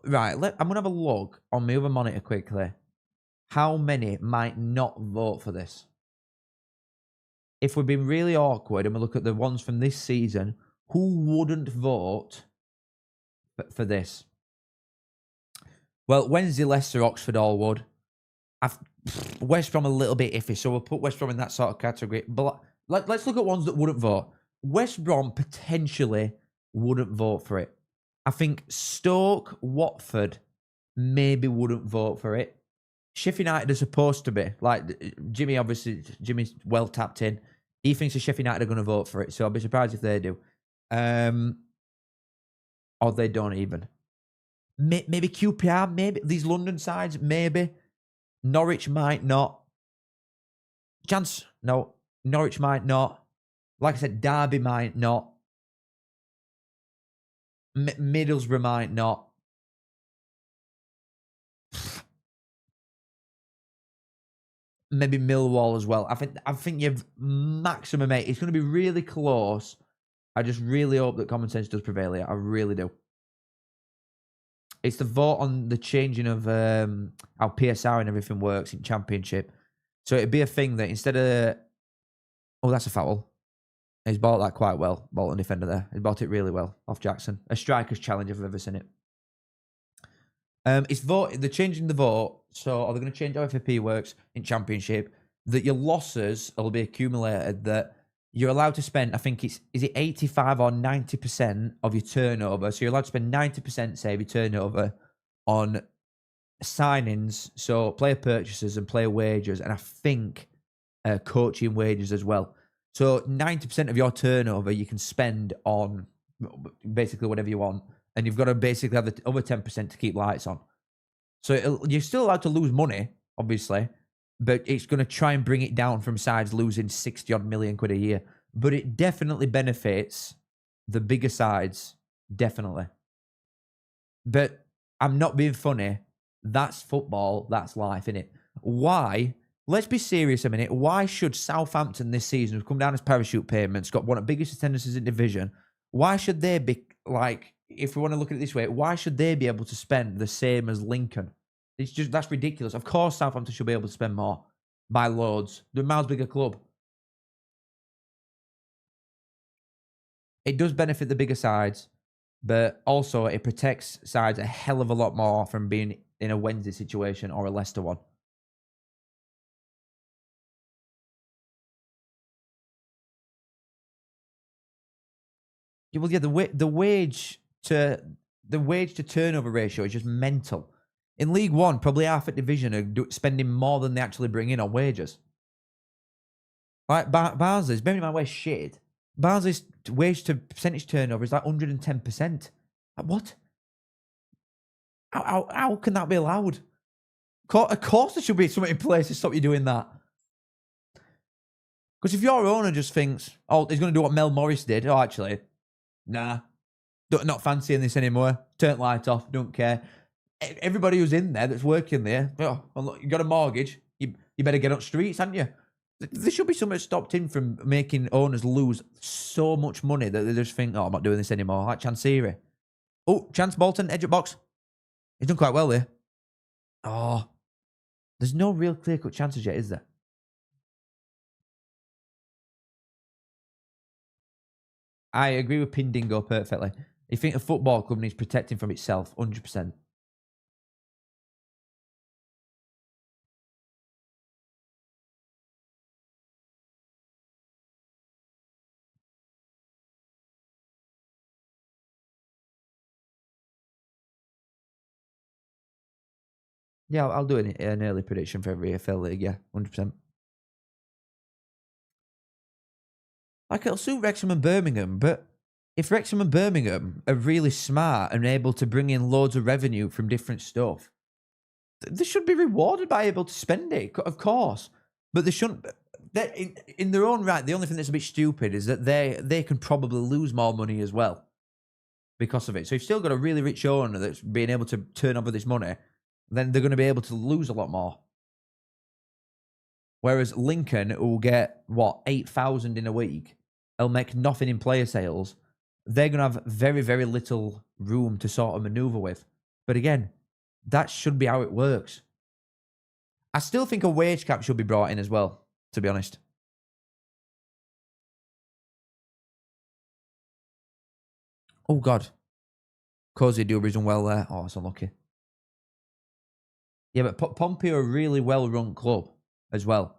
right, I'm going to have a look on my other monitor quickly. How many might not vote for this? If we've been really awkward and we look at the ones from this season, who wouldn't vote for this? Well, Wednesday, Leicester, Oxford, all would. West Brom a little bit iffy, so we'll put West Brom in that sort of category. But let's look at ones that wouldn't vote. West Brom potentially wouldn't vote for it. I think Stoke, Watford maybe wouldn't vote for it. Sheffield United are supposed to be. Like, Jimmy's well tapped in. He thinks the Sheffield United are going to vote for it, so I'll be surprised if they do. Or they don't even. Maybe QPR, maybe. These London sides, maybe. Norwich might not. No. Norwich might not. Like I said, Derby might not. Middlesbrough might not. Maybe Millwall as well. I think you've maximum 8. It's going to be really close. I just really hope that common sense does prevail here. I really do. It's the vote on the changing of how PSR and everything works in Championship. So it'd be a thing that instead of... Oh, that's a foul. He's bought that quite well. Bolton defender there. He bought it really well off Jackson. A striker's challenge if I've ever seen it. It's vote. They're changing the vote. So are they going to change how FFP works in Championship? That your losses will be accumulated. That you're allowed to spend, I think is it 85 or 90% of your turnover. So you're allowed to spend 90%, say, of your turnover on signings. So player purchases and player wages. And I think coaching wages as well. So 90% of your turnover you can spend on basically whatever you want. And you've got to basically have the other 10% to keep lights on. So you're still allowed to lose money, obviously, but it's going to try and bring it down from sides losing 60-odd million quid a year. but it definitely benefits the bigger sides. Definitely. But I'm not being funny. That's football. That's life, innit? Why? Let's be serious a minute. Why should Southampton this season, who've come down as parachute payments, got one of the biggest attendances in division, why should they be, like, if we want to look at it this way, why should they be able to spend the same as Lincoln? It's just, that's ridiculous. Of course Southampton should be able to spend more by loads. They're a miles bigger club. It does benefit the bigger sides, but also it protects sides a hell of a lot more from being in a Wednesday situation or a Leicester one. Yeah, well, yeah, the wage to turnover ratio is just mental. In League One, probably half a division are spending more than they actually bring in on wages. Like Barnsley's, bearing in mind we're shit. Barnsley's wage to percentage turnover is like 110%. Like, what? How can that be allowed? Of course there should be something in place to stop you doing that. Because if your owner just thinks, oh, he's going to do what Mel Morris did. Oh, actually, nah. Not fancying this anymore. Turn light off. Don't care. Everybody who's in there that's working there, oh, well, look, you got a mortgage. You better get on streets, haven't you? There should be something stopped him from making owners lose so much money that they just think, oh, I'm not doing this anymore. Like Chansiri. Oh, Chance Bolton, edge of box. He's done quite well there. Oh, there's no real clear-cut chances yet, is there? I agree with Pindingo perfectly. You think a football club needs protecting from itself, 100%. Yeah, I'll do an early prediction for every AFL league, yeah, 100%. Like, it'll suit Wrexham and Birmingham, but if Wrexham and Birmingham are really smart and able to bring in loads of revenue from different stuff, they should be rewarded by able to spend it, of course. But they shouldn't. In their own right, the only thing that's a bit stupid is that they can probably lose more money as well because of it. So you've still got a really rich owner that's being able to turn over this money, then they're going to be able to lose a lot more. Whereas Lincoln, who will get, 8,000 in a week, they'll make nothing in player sales. They're going to have very, very little room to sort of maneuver with. But again, that should be how it works. I still think a wage cap should be brought in as well, to be honest. Oh, God. Cozy do reason well there. Oh, it's unlucky. Yeah, but Pompey are a really well-run club as well.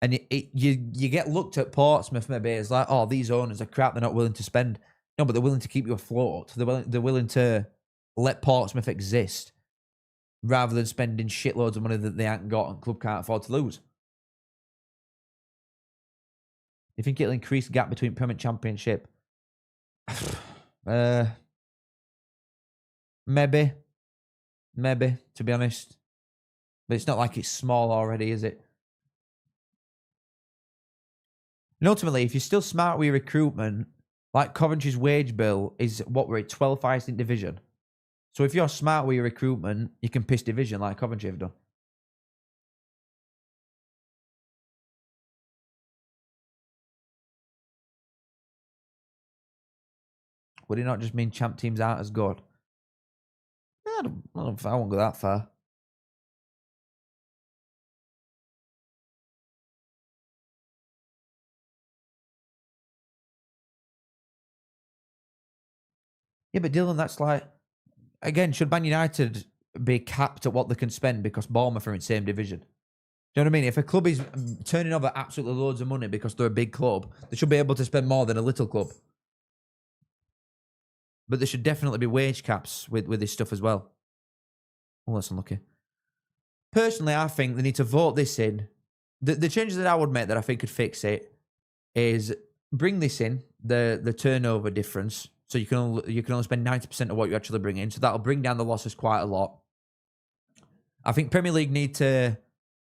And you get looked at Portsmouth maybe as like, oh, these owners are crap, they're not willing to spend. No, but they're willing to keep you afloat. They're willing to let Portsmouth exist rather than spending shitloads of money that they haven't got and club can't afford to lose. You think it'll increase the gap between Premier Championship? Maybe, to be honest. But it's not like it's small already, is it? And ultimately, if you're still smart with your recruitment, like Coventry's wage bill is what we're at 12th highest in division. So if you're smart with your recruitment, you can piss division like Coventry have done. Would it not just mean champ teams aren't as good? I won't go that far. Yeah, but Dylan, that's like, again, should Man United be capped at what they can spend because Bournemouth are in the same division? Do you know what I mean? If a club is turning over absolutely loads of money because they're a big club, they should be able to spend more than a little club. But there should definitely be wage caps with this stuff as well. Oh, that's unlucky. Personally, I think they need to vote this in. The changes that I would make that I think could fix it is bring this in, the turnover difference, so you can only spend 90% of what you actually bring in. So that'll bring down the losses quite a lot. I think Premier League need to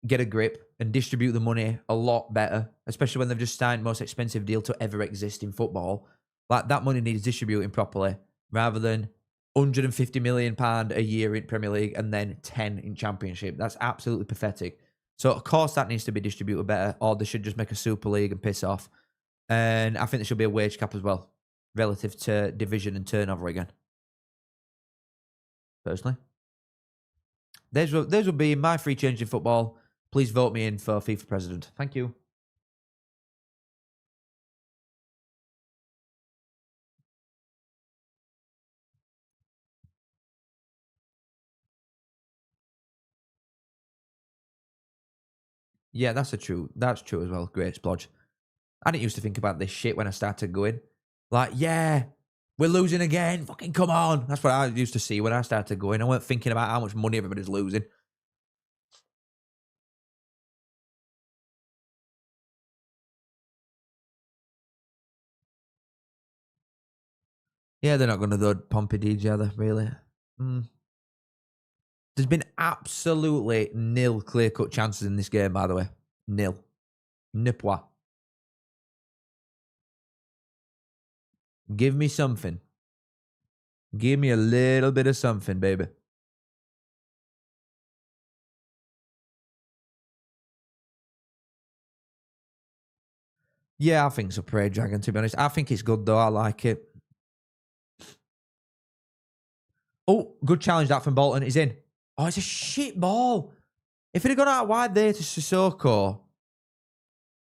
get a grip and distribute the money a lot better, especially when they've just signed the most expensive deal to ever exist in football. Like, that money needs distributing properly rather than £150 million a year in Premier League and then 10 in Championship. That's absolutely pathetic. So, of course, that needs to be distributed better, or they should just make a Super League and piss off. And I think there should be a wage cap as well, relative to division and turnover again. Personally. Those will be my free change in football. Please vote me in for FIFA president. Thank you. Yeah, that's true as well. Great splodge. I didn't used to think about this shit when I started going. Like, yeah, we're losing again. Fucking come on. That's what I used to see when I started going. I weren't thinking about how much money everybody's losing. Yeah, they're not going to do Pompey DJ, are they, really? There's been absolutely nil clear-cut chances in this game, by the way. Nil. Nipwa. Give me something. Give me a little bit of something, baby. Yeah, I think so, Parade Dragon, to be honest. I think it's good, though. I like it. Oh, good challenge that from Bolton. He's in. Oh, it's a shit ball. If it had gone out wide there to Sissoko,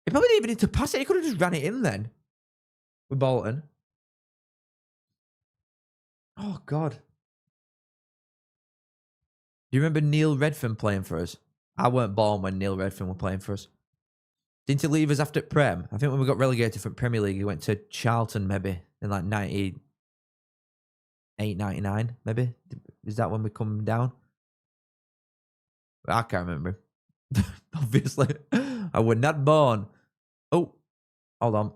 he probably didn't even need to pass it. He could have just ran it in then with Bolton. Oh, God. Do you remember Neil Redfern playing for us? I weren't born when Neil Redfern were playing for us. Didn't he leave us after Prem? I think when we got relegated from Premier League, he went to Charlton maybe in like 98, 99 maybe. Is that when we come down? I can't remember. Obviously, I was not born. Oh, hold on.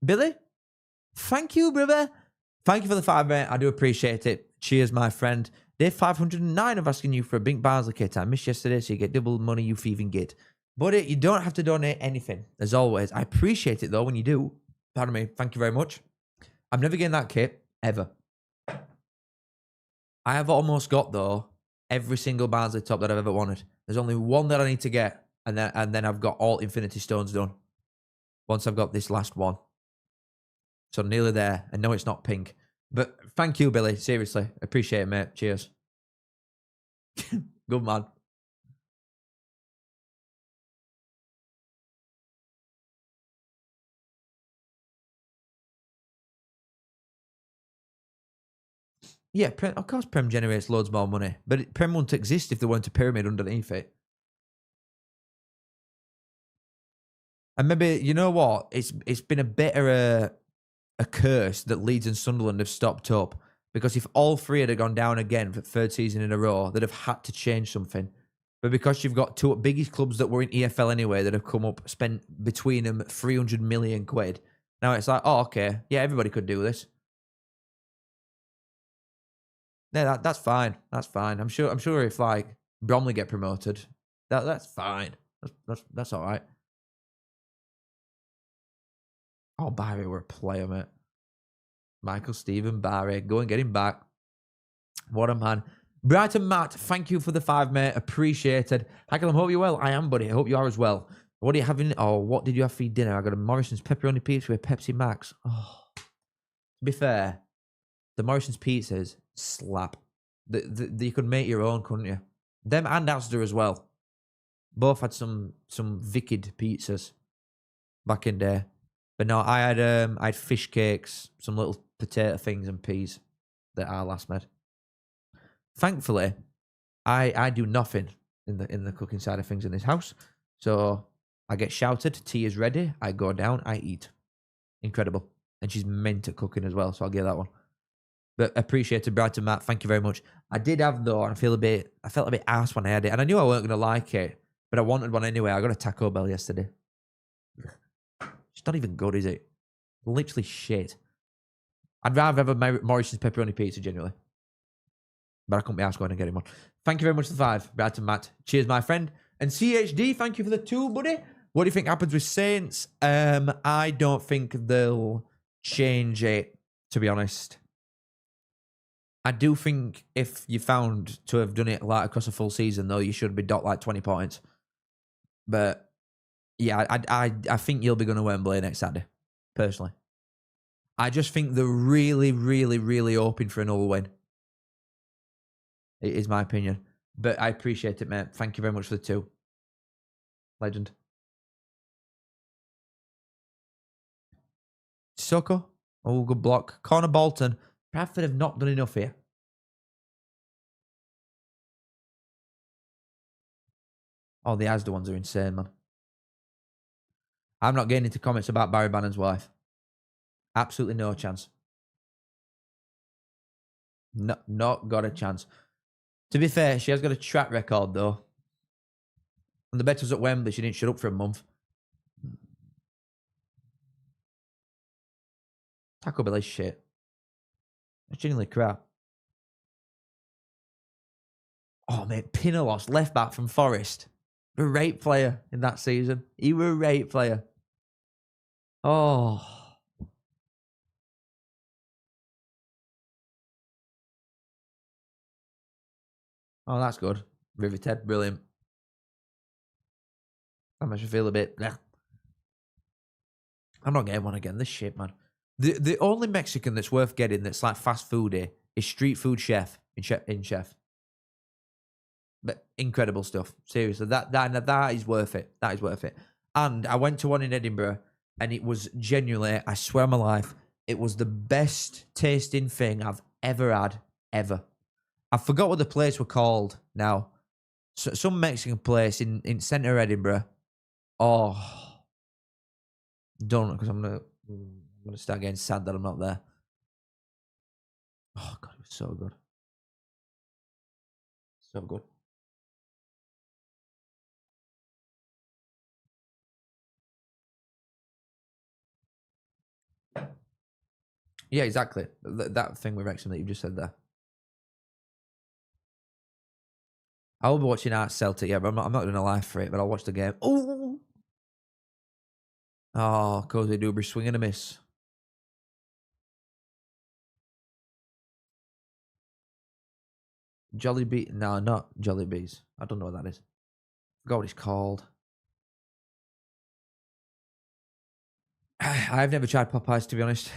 Billy? Thank you, brother. Thank you for the 5, mate. I do appreciate it. Cheers, my friend. Day 509 of asking you for a Bink Barnsley kit. I missed yesterday, so you get double money you thieving git. But you don't have to donate anything, as always. I appreciate it, though, when you do. Pardon me. Thank you very much. I'm never getting that kit, ever. I have almost got, though, every single Barnsley top that I've ever wanted. There's only one that I need to get, and then I've got all Infinity Stones done. Once I've got this last one. So nearly there. And no, it's not pink. But thank you, Billy. Seriously. Appreciate it, mate. Cheers. Good man. Yeah, of course Prem generates loads more money. But Prem wouldn't exist if there weren't a pyramid underneath it. And maybe, you know what? It's been a bit of a curse that Leeds and Sunderland have stopped up. Because if all three had gone down again for the third season in a row, they'd have had to change something. But because you've got two biggest clubs that were in EFL anyway that have come up, spent between them 300 million quid. Now it's like, oh, okay. Yeah, everybody could do this. Yeah, that's fine. That's fine. I'm sure if like Bromley get promoted, that's fine. That's all right. Oh, Barry, we're a player, mate. Michael Stephen Barry, go and get him back. What a man. Brighton Matt, thank you for the 5, mate. Appreciated. Hagel, I hope you're well. I am, buddy. I hope you are as well. What are you having? Oh, what did you have for your dinner? I got a Morrison's pepperoni pizza with Pepsi Max. Oh, to be fair, the Morrison's pizzas slap. You could make your own, couldn't you? Them and Asda as well. Both had some wicked pizzas back in there. But no, I had fish cakes, some little potato things and peas that I last made. Thankfully, I do nothing in the cooking side of things in this house. So I get shouted, tea is ready, I go down, I eat. Incredible. And she's meant at cooking as well, so I'll give that one. But appreciated, Brighton Matt. Thank you very much. I did have, though, and I felt a bit arsed when I had it. And I knew I weren't going to like it, but I wanted one anyway. I got a Taco Bell yesterday. It's not even good, is it? Literally shit. I'd rather have a Morrison's pepperoni pizza, genuinely. But I couldn't be asked going and getting one. Thank you very much for the 5, Bradford Matt. Cheers, my friend. And CHD, thank you for the 2, buddy. What do you think happens with Saints? I don't think they'll change it, to be honest. I do think if you found to have done it like across a full season, though, you should be docked like 20 points. But yeah, I think you'll be going to Wembley next Saturday, personally. I just think they're really, really, really hoping for another win. It is my opinion. But I appreciate it, mate. Thank you very much for the 2. Legend. Soko. Oh, good block. Corner Bolton. Bradford have not done enough here. Oh, the Asda ones are insane, man. I'm not getting into comments about Barry Bannon's wife. Absolutely no chance. No, not got a chance. To be fair, she has got a track record, though. And the bet was at Wembley. She didn't shut up for a month. Taco Bell is shit. It's genuinely crap. Oh, mate, Pinolos, left back from Forest. Great player in that season. He was a great player. Oh. Oh, that's good. Riveted, brilliant. That makes me feel a bit... Bleh. I'm not getting one again. This shit, man. The only Mexican that's worth getting that's like fast foody is Street Food Chef in Chef. But incredible stuff. Seriously, that is worth it. That is worth it. And I went to one in Edinburgh, and it was genuinely, I swear on my life, it was the best tasting thing I've ever had, ever. I forgot what the place were called now. So, some Mexican place in centre Edinburgh. Oh, don't, because I'm gonna start getting sad that I'm not there. Oh God, it was so good, so good. Yeah, exactly. That thing with Wrexham that you just said there. I will be watching Art Celtic, yeah, but I'm not doing a live for it, but I'll watch the game. Oh, Cozy Dubry swing and a miss. Jolly Bee? No, not Jolly Bees. I don't know what that is. Forgot what it's called. I've never tried Popeyes, to be honest.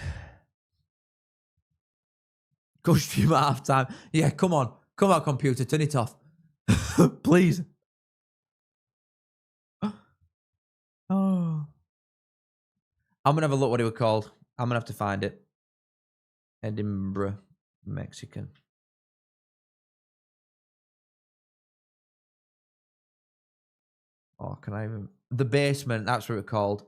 Go stream at half time. Yeah, come on. Come on, computer. Turn it off. Please. Oh. I'm going to have a look what it was called. I'm going to have to find it. Edinburgh, Mexican. Oh, can I even... The Basement. That's what it's called.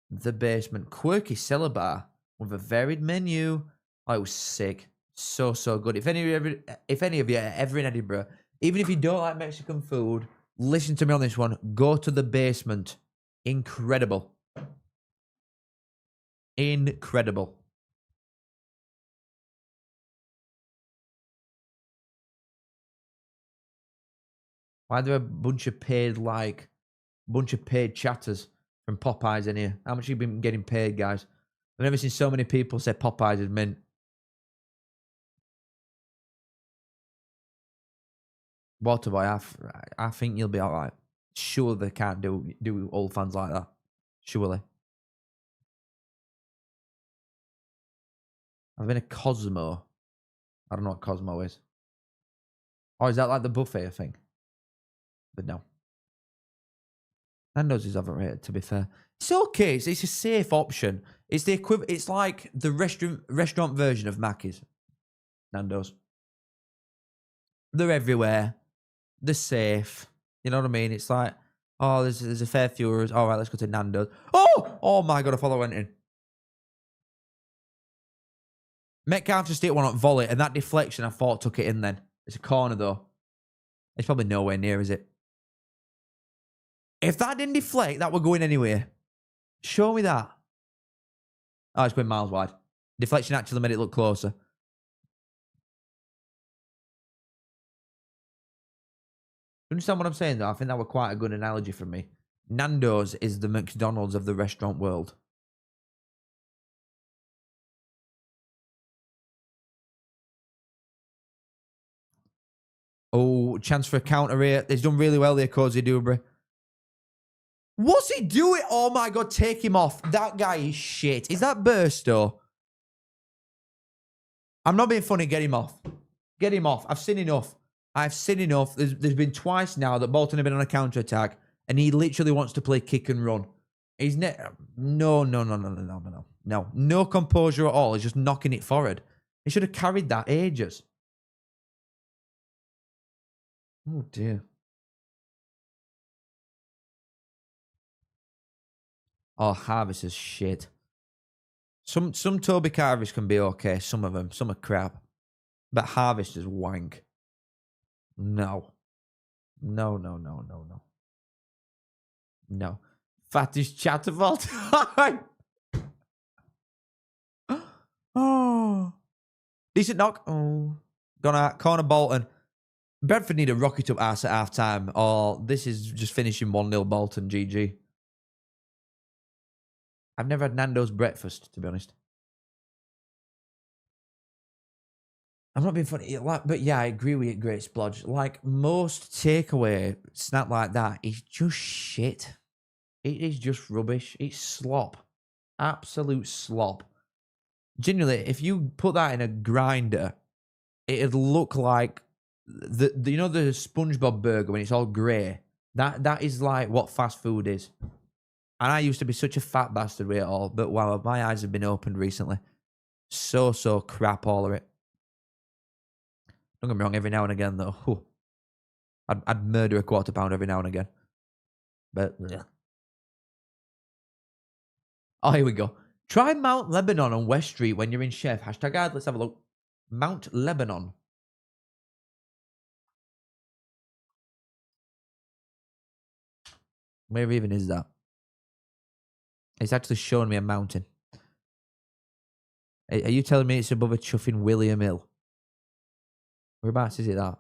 The Basement. Quirky cellar bar with a varied menu. Oh, it was sick. So, so good. If any of you are ever in Edinburgh, even if you don't like Mexican food, listen to me on this one. Go to The Basement. Incredible. Incredible. Why are there a bunch of paid chatters from Popeyes in here? How much have you been getting paid, guys? I've never seen so many people say Popeyes is mint. Waterboy, I think you'll be all right. Sure, they can't do old fans like that. Surely. I've been a Cosmo. I don't know what Cosmo is. Or is that like the buffet thing? But no. Nando's is overrated, to be fair. It's okay. It's a safe option. It's the equivalent. It's like the restaurant version of Mackey's. Nando's. They're everywhere. They're safe. You know what I mean? It's like, oh, there's a fair few. All right, let's go to Nando's. Oh my God! I thought I went in. Metcalf just hit one on volley, and that deflection I thought took it in. Then it's a corner though. It's probably nowhere near, is it? If that didn't deflect, that would go in anyway. Show me that. Oh, it's going miles wide. Deflection actually made it look closer. Understand what I'm saying, though? I think that was quite a good analogy from me. Nando's is the McDonald's of the restaurant world. Oh, chance for a counter here. He's done really well there, Cozy Dubry. What's he doing? Oh, my God, take him off. That guy is shit. Is that Burstow? I'm not being funny. Get him off. Get him off. I've seen enough. I've seen enough. There's been twice now that Bolton have been on a counter-attack, and he literally wants to play kick and run. He's no. No composure at all. He's just knocking it forward. He should have carried that ages. Oh, dear. Oh, Harvest is shit. Some Toby Carvers can be okay. Some of them. Some are crap. But Harvest is wank. No. No. Fattest chat of all time. Oh. Decent knock. Oh. Gonna corner Bolton. Bradford need a rocket up ass at half time, or this is just finishing 1-0 Bolton. GG. I've never had Nando's breakfast, to be honest. I'm not being funny, but yeah, I agree with you, Great Splodge. Like, most takeaway snap like that is just shit. It is just rubbish. It's slop. Absolute slop. Genuinely, if you put that in a grinder, it'd look like the you know the SpongeBob burger when it's all grey. That is like what fast food is. And I used to be such a fat bastard with it all, but wow, my eyes have been opened recently. So crap, all of it. Don't get me wrong, every now and again, though. Whew, I'd murder a quarter pounder every now and again. But, yeah. Oh, here we go. Try Mount Lebanon on West Street when you're in Chef. Hashtag ad. Let's have a look. Mount Lebanon. Where even is that? It's actually showing me a mountain. Are you telling me it's above a chuffing William Hill? Whereabouts is it that?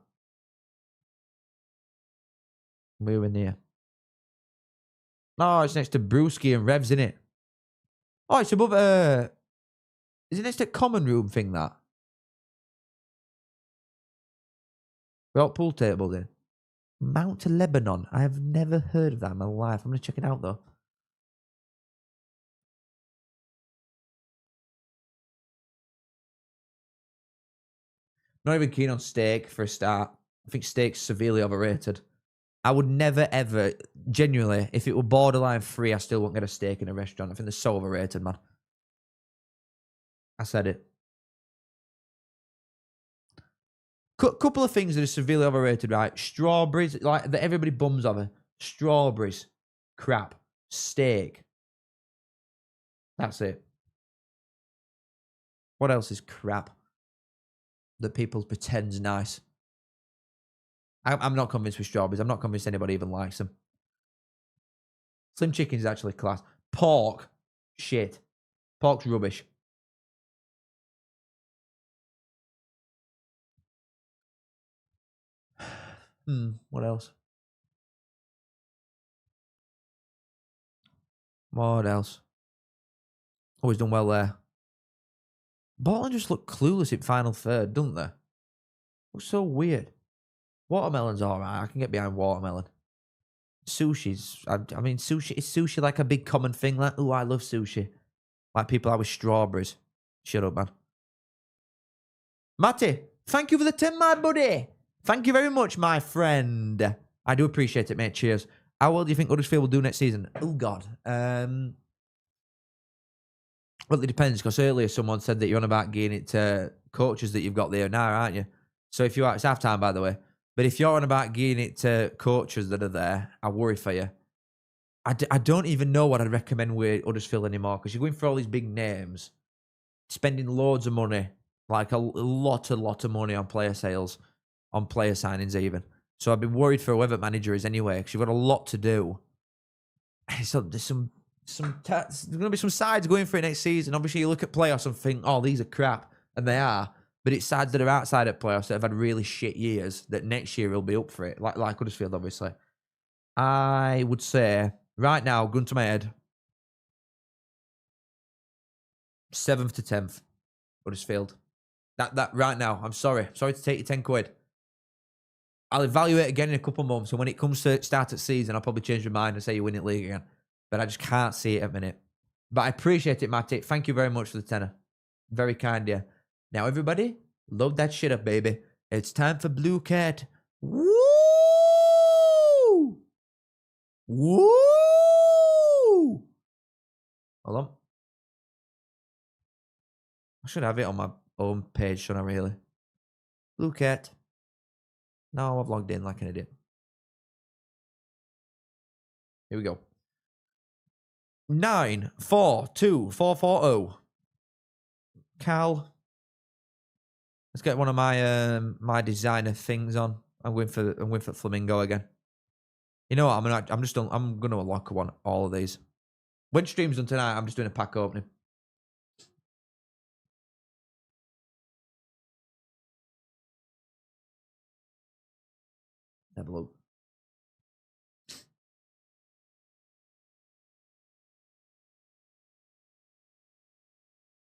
We're near. No, it's next to Brewski and Revs, isn't it? Oh, it's above is it next to common room thing that? Got pool table in. Mount Lebanon. I have never heard of that in my life. I'm gonna check it out though. Not even keen on steak for a start. I think steak's severely overrated. I would never, ever, genuinely, if it were borderline free, I still wouldn't get a steak in a restaurant. I think they're so overrated, man. I said it. Couple of things that are severely overrated, right? Strawberries, like that everybody bums over. Strawberries. Crap. Steak. That's it. What else is crap that people pretend's nice? I'm not convinced with strawberries. I'm not convinced anybody even likes them. Slim chicken's actually class. Pork. Shit. Pork's rubbish. What else? What else? Oh, he's done well there. Bolton just look clueless in final third, don't they? Looks so weird. Watermelon's alright. I can get behind watermelon. Sushi's... I mean, sushi... Is sushi like a big common thing? Like, oh, I love sushi. Like people out with strawberries. Shut up, man. Matty, thank you for the 10, my buddy. Thank you very much, my friend. I do appreciate it, mate. Cheers. How well do you think Huddersfield will do next season? Oh, God. Well, it depends, because earlier someone said that you're on about getting it to coaches that you've got there now, aren't you? So if you are... It's half-time, by the way. But if you're on about getting it to coaches that are there, I worry for you. I don't even know what I'd recommend with Huddersfield anymore, because you're going for all these big names, spending loads of money, like a lot of money on player sales, on player signings even. So I'd be worried for whoever manager is anyway, because you've got a lot to do. So there's going to be some sides going for it next season. Obviously, you look at playoffs and think, oh, these are crap, and they are. But it's sides that are outside of playoffs that have had really shit years that next year will be up for it. Like Huddersfield, obviously. I would say, right now, gun to my head, 7th to 10th, Huddersfield. That right now, I'm sorry. Sorry to take you 10 quid. I'll evaluate again in a couple of months, and when it comes to start of season, I'll probably change my mind and say you win it league again. But I just can't see it at the minute. But I appreciate it, Matty. Thank you very much for the tenner. Very kind, yeah. Now, everybody, load that shit up, baby. It's time for Blue Cat. Woo! Woo! Hold on. I should have it on my own page, shouldn't I, really? Blue Cat. No, I've logged in like an idiot. Here we go. 942440. Cal. Let's get one of my my designer things on. I'm going for Flamingo again. You know what? I'm gonna unlock all of these. When stream's done tonight, I'm just doing a pack opening. Have a look.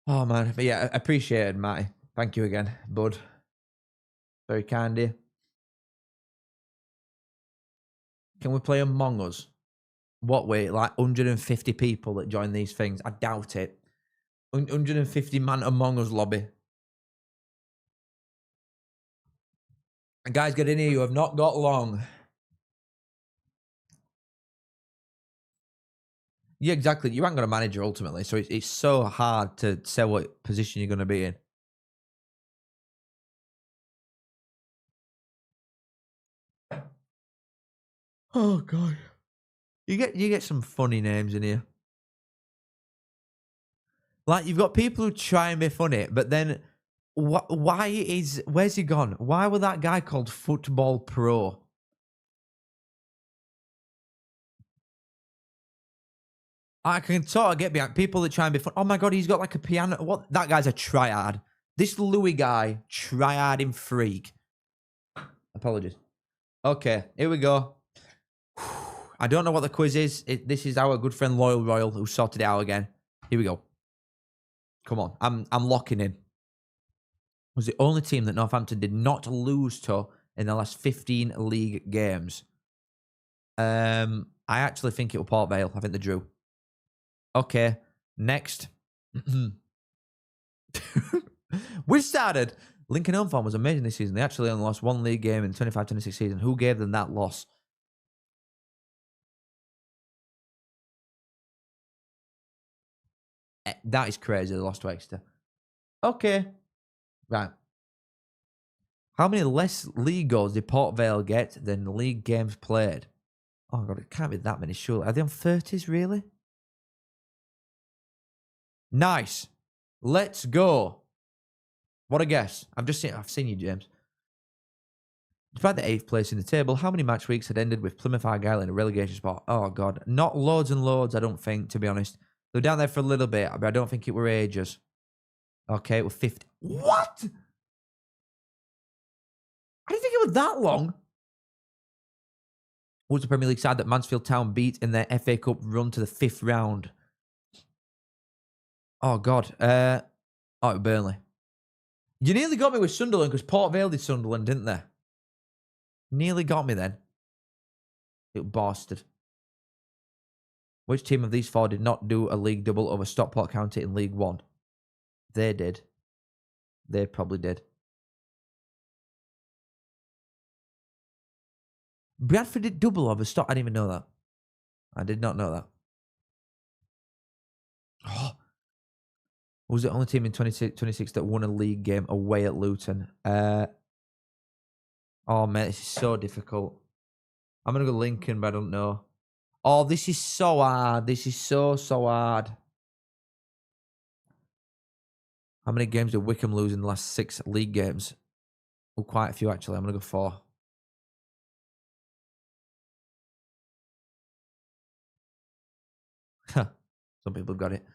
Oh man, but yeah, I appreciate it, Matty. Thank you again, bud. Very kind of you. Can we play Among Us? What way? Like 150 people that join these things? I doubt it. 150 man Among Us lobby. And guys, get in here. You have not got long. Yeah, exactly. You aren't going to manage her ultimately, so it's so hard to say what position you're going to be in. Oh god, you get some funny names in here. Like you've got people who try and be funny, but then where's he gone? Why was that guy called Football Pro? I can sort of get behind people that try and be fun. Oh my god, he's got like a piano. What? That guy's a triad. This Louis guy, triad freak. Apologies. Okay, here we go. I don't know what the quiz is. This is our good friend Loyal Royal who sorted it out again. Here we go. Come on, I'm locking in. Was the only team that Northampton did not lose to in the last 15 league games. I actually think it was Port Vale. I think they drew. Okay, next. We started. Lincoln Home Farm was amazing this season. They actually only lost one league game in the 25-26 season. Who gave them that loss? That is crazy. They lost to Exeter. Okay. Right. How many less league goals did Port Vale get than league games played? Oh, God, it can't be that many, surely. Are they on 30s, really? Nice. Let's go. What a guess. I've seen you, James. Despite the 8th place in the table, how many match weeks had ended with Plymouth Argyle in a relegation spot? Oh, God. Not loads and loads, I don't think, to be honest. They were down there for a little bit, but I don't think it were ages. Okay, it was 50. What? I didn't think it was that long. Who's the Premier League side that Mansfield Town beat in their FA Cup run to the 5th round? Oh, God. Oh, Burnley. You nearly got me with Sunderland because Port Vale did Sunderland, didn't they? Nearly got me then. It bastard. Which team of these four did not do a league double over Stockport County in League One? They did. They probably did. Bradford did double over Stock. I didn't even know that. I did not know that. Oh. Was the only team in 26 that won a league game away at Luton? Oh, man, this is so difficult. I'm going to go Lincoln, but I don't know. Oh, this is so hard. This is so hard. How many games did Wickham lose in the last 6 league games? Oh, quite a few, actually. I'm going to go 4. Some people have got it.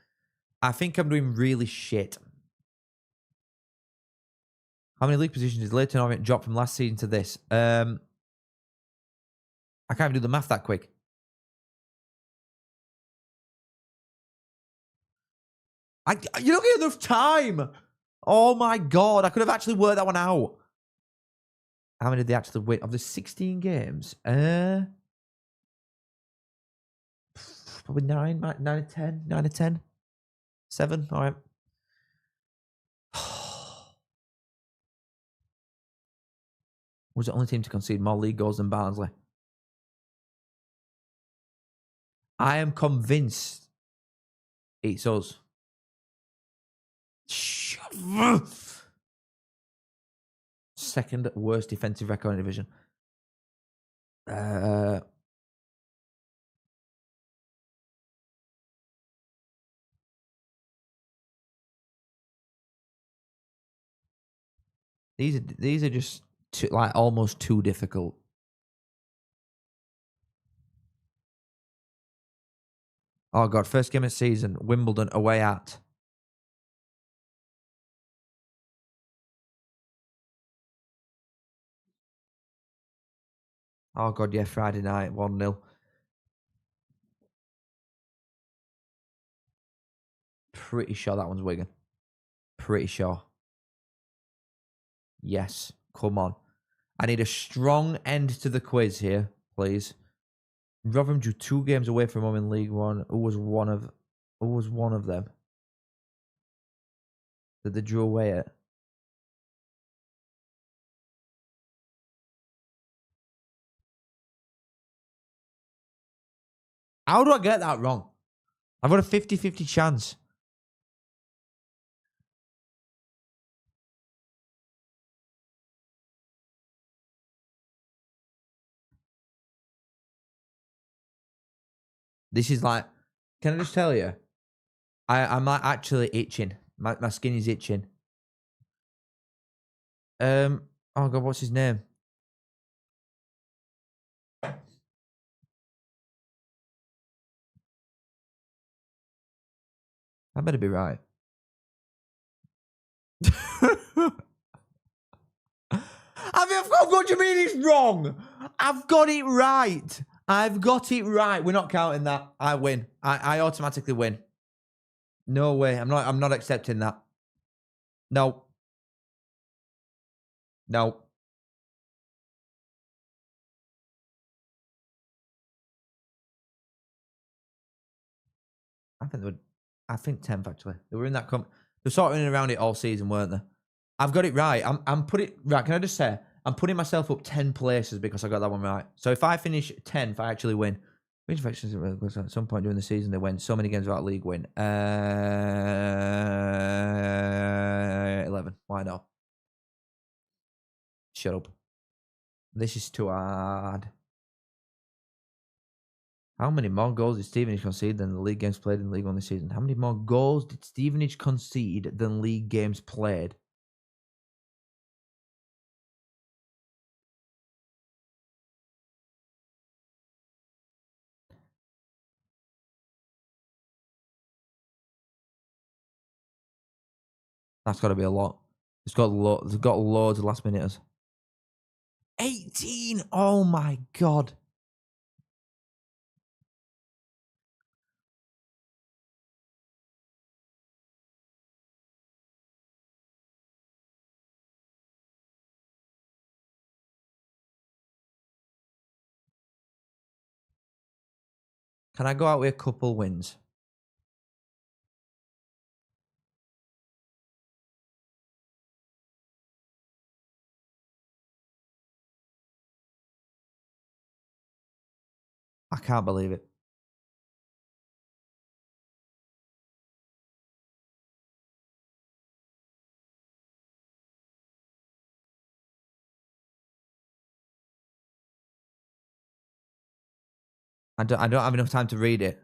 I think I'm doing really shit. How many league positions did Leighton Orient drop from last season to this? I can't even do the math that quick. You don't get enough time. Oh my God. I could have actually worked that one out. How many did they actually win? Of the 16 games? Probably 9 or 10. 9 or 10. 7. All right. Was the only team to concede more league goals than Barnsley? I am convinced it's us. Shut up. Second worst defensive record in the division. These are just almost too difficult. Oh God! First game of the season, Wimbledon away at. Oh God! Yeah, Friday night, 1-0. Pretty sure that one's Wigan. Pretty sure. Yes. Come on. I need a strong end to the quiz here, please. Rotherham drew 2 games away from home in League One. Who was one of them? That they drew away at? How do I get that wrong? I've got a 50-50 chance. This is like, can I just tell you? I'm like actually itching. My skin is itching. Oh God, what's his name? I better be right. What do you mean it's wrong? I've got it right. I've got it right. We're not counting that. I win. I automatically win. No way. I'm not accepting that. No. No. I think 10th actually. They were in that they're sort of in and around it all season, weren't they? I've got it right. I'm putting right. Can I just say I'm putting myself up 10 places because I got that one right. So if I finish 10th, I actually win. Which infections at some point during the season they went so many games without league win. 11. Why not? Shut up. This is too hard. How many more goals did Stevenage concede than the league games played in League One this season? How many more goals did Stevenage concede than league games played? That's got to be a lot. It's got loads of last minuters. 18. Oh my God. Can I go out with a couple wins? I can't believe it. I don't have enough time to read it.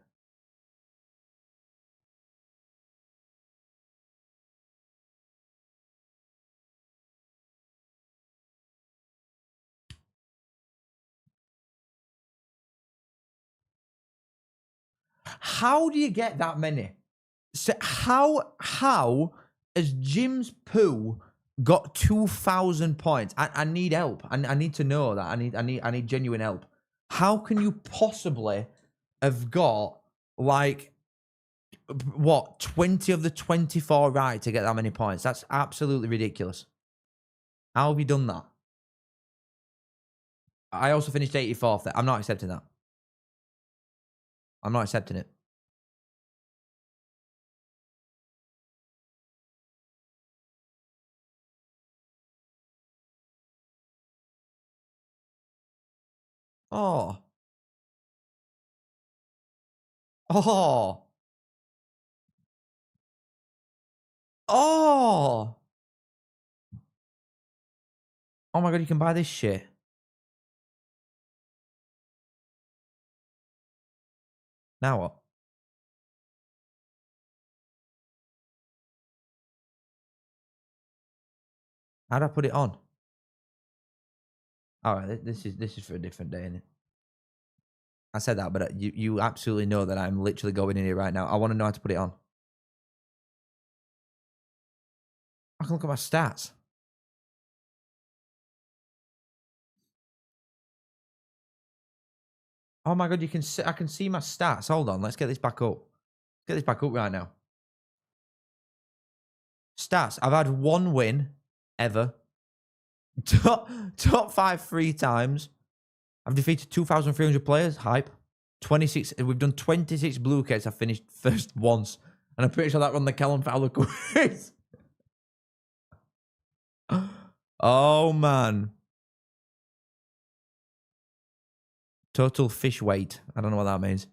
How do you get that many? So how has Jim's poo got 2,000 points. I need help. I need to know that. I need genuine help. How can you possibly have got like what 20 of the 24 right to get that many points? That's absolutely ridiculous. How have you done that? I also finished 84th there. I'm not accepting that. I'm not accepting it. Oh. Oh. Oh. Oh my God, you can buy this shit. Now what? How'd I put it on? All right, this is for a different day, innit? I said that, but you absolutely know that I'm literally going in here right now. I want to know how to put it on. I can look at my stats. Oh my God, you can see, I can see my stats. Hold on, let's get this back up. Let's get this back up right now. Stats, I've had 1 win ever. Top 5 3 times. I've defeated 2,300 players. Hype. 26. We've done 26 blue kits. I've finished first once. And I'm pretty sure that won the Callum Fowler quiz. Oh, man. Total fish weight. I don't know what that means.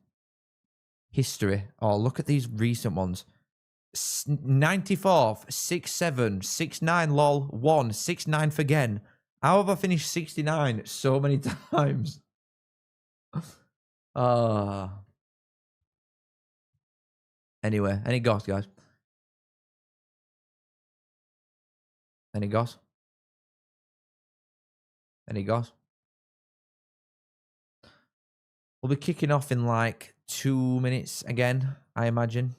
History. Oh, look at these recent ones. 94th, 67, 69 lol, 1, 69 again. How have I finished 69 so many times? Anyway, any goss, guys? Any goss? Any goss? We'll be kicking off in like 2 minutes again, I imagine.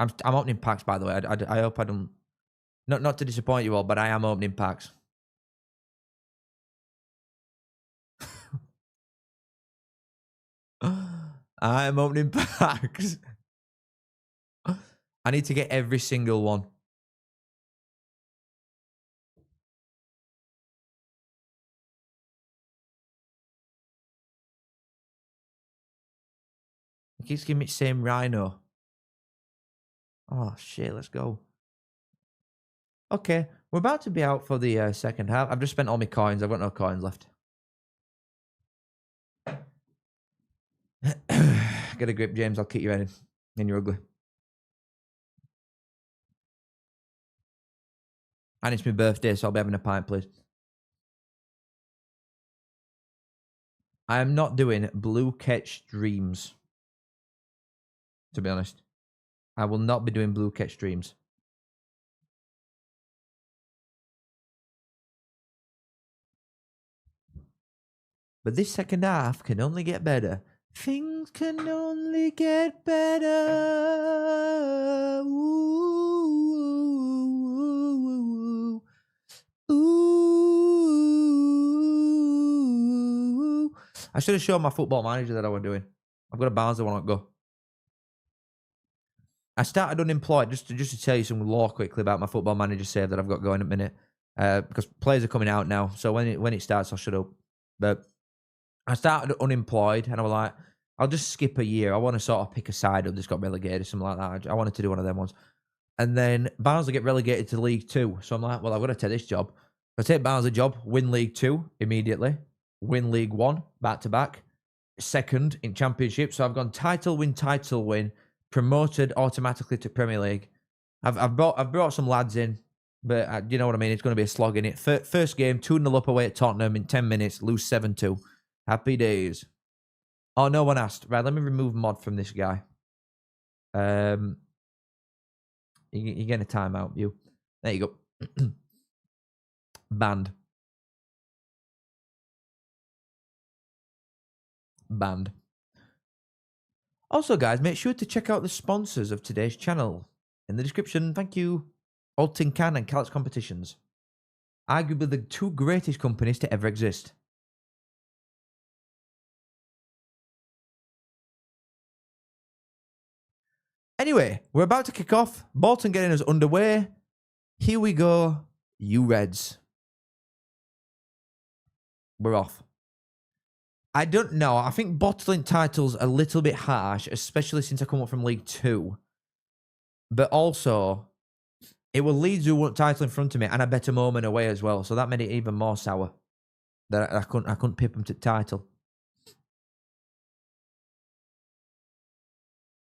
I'm opening packs, by the way. I hope I don't... Not to disappoint you all, but I am opening packs. I am opening packs. I need to get every single one. It keeps giving me the same rhino. Oh, shit, let's go. Okay, we're about to be out for the second half. I've just spent all my coins. I've got no coins left. Get a grip, James. I'll kick you in. And you're ugly. And it's my birthday, so I'll be having a pint, please. I am not doing blue catch streams. To be honest. I will not be doing blue catch streams. But this second half can only get better. Things can only get better. Ooh, ooh, ooh. I should have shown my football manager that I was doing. I've got a bounce I want to go. I started unemployed, just to tell you some lore quickly about my football manager save that I've got going at the minute. Because players are coming out now, so when it starts, I'll shut up. But I started unemployed, and I was like, I'll just skip a year. I want to sort of pick a side up that's got relegated or something like that. I wanted to do one of them ones. And then Barnsley get relegated to League 2. So I'm like, well, I've got to take this job. I take Barnsley job, win League 2 immediately, win League 1 back-to-back, second in Championship. So I've gone title win, promoted automatically to Premier League. I've brought some lads in, but you know what I mean? It's going to be a slog in it. First game, 2-0 up away at Tottenham in 10 minutes, lose 7-2. Happy days. Oh, no one asked. Right, let me remove mod from this guy. You're getting a timeout, you. There you go. Banned. Banned. Also, guys, make sure to check out the sponsors of today's channel in the description. Thank you. Bolton Can and Calix Competitions. Arguably the two greatest companies to ever exist. Anyway, we're about to kick off. Bolton getting us underway. Here we go. You Reds. We're off. I don't know. I think bottling titles are a little bit harsh, especially since I come up from League 2. But also, it will Leeds who won title in front of me, and I bet a moment away as well. So that made it even more sour. That I couldn't pip them to title.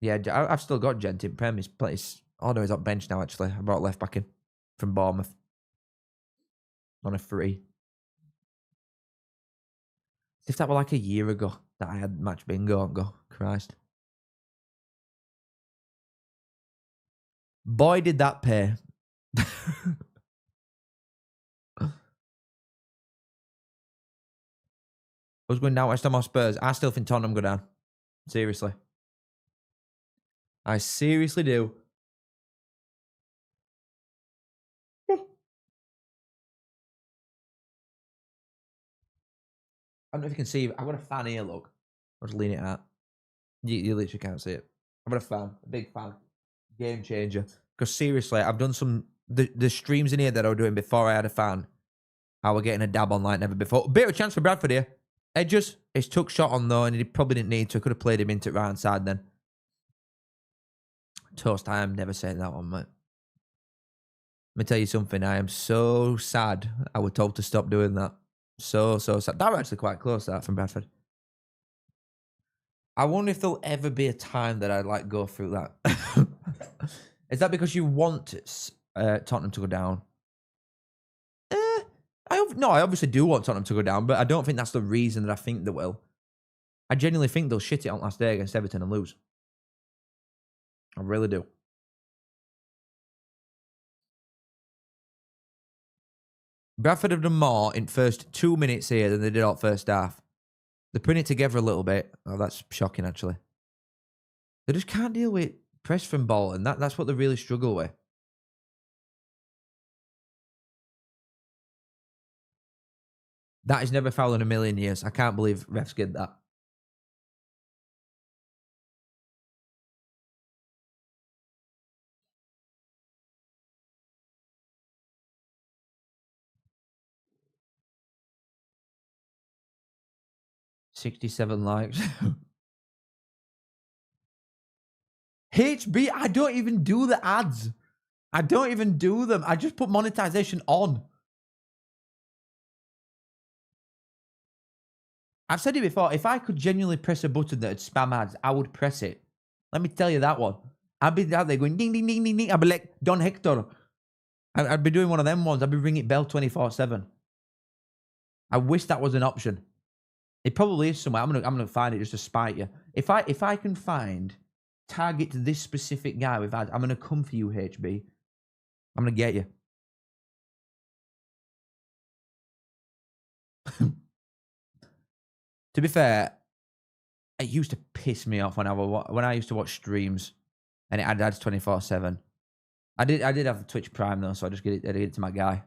Yeah, I've still got Gent in Prem. His place. Oh no, he's on bench now. Actually, I brought left back in from Bournemouth on a free. If that were like a year ago that I had match bingo and go, Christ. Boy, did that pay. I was going down West Ham or Spurs. I still think Tottenham go down. Seriously. I seriously do. I don't know if you can see. I've got a fan here, look. I'll just lean it out. You literally can't see it. I've got a fan. A big fan. Game changer. Because seriously, I've done some... The streams in here that I was doing before I had a fan, I was getting a dab on like never before. Bit of a chance for Bradford here. Edges. His took shot on though, and he probably didn't need to. Could have played him into right hand side then. Toast, I am never saying that one, mate. Let me tell you something. I am so sad I was told to stop doing that. So sad. That was actually quite close, that, from Bradford. I wonder if there'll ever be a time that I'd like go through that. Is that because you want Tottenham to go down? No, I obviously do want Tottenham to go down, but I don't think that's the reason that I think they will. I genuinely think they'll shit it on last day against Everton and lose. I really do. Bradford have done more in first 2 minutes here than they did all first half. They're putting it together a little bit. Oh, that's shocking, actually. They just can't deal with press from Bolton. That's what they really struggle with. That is never foul in a million years. I can't believe refs get that. $67 likes. HB, I don't even do the ads. I don't even do them. I just put monetization on. I've said it before. If I could genuinely press a button that would spam ads, I would press it. Let me tell you that one. I'd be out there going ding, ding, ding, ding, ding. I'd be like Don Hector. I'd be doing one of them ones. I'd be ringing bell 24/7. I wish that was an option. It probably is somewhere. I'm gonna find it just to spite you. If I can find target this specific guy with ads, I'm gonna come for you, HB. I'm gonna get you. To be fair, it used to piss me off when I used to watch streams, and it had ads 24/7. I did have Twitch Prime though, so I get it to my guy.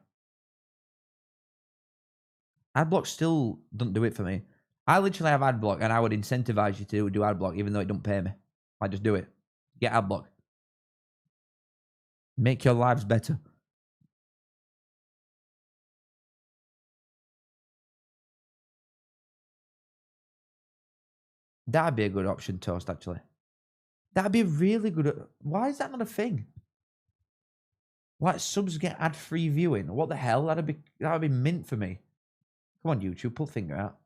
Adblock still doesn't do it for me. I literally have Adblock, and I would incentivize you to do Adblock, even though it don't pay me. I just do it. Get Adblock. Make your lives better. That'd be a good option, Toast, actually. That'd be really good. Why is that not a thing? Like, subs get ad-free viewing. What the hell? That would be mint for me. Come on, YouTube, pull finger out.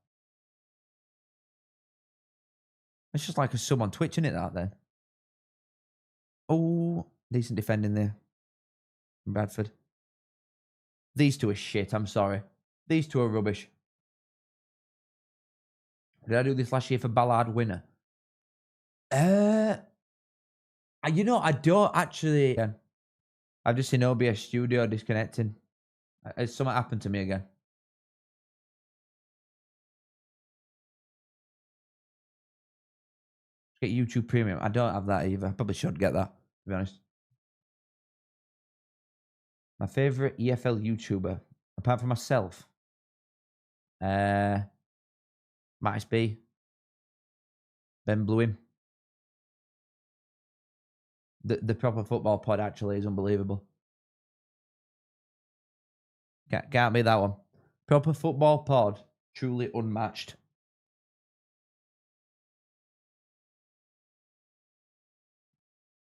It's just like a sub on Twitch, isn't it, that then? Oh, decent defending there. Bradford. These two are shit, I'm sorry. These two are rubbish. Did I do this last year for Ballard winner? You know, I don't actually. I've just seen OBS Studio disconnecting. Has something happened to me again? Get YouTube Premium. I don't have that either. I probably should get that, to be honest. My favourite EFL YouTuber, apart from myself, might be Ben Bluim. The proper football pod actually is unbelievable. Can't be that one. Proper football pod, truly unmatched.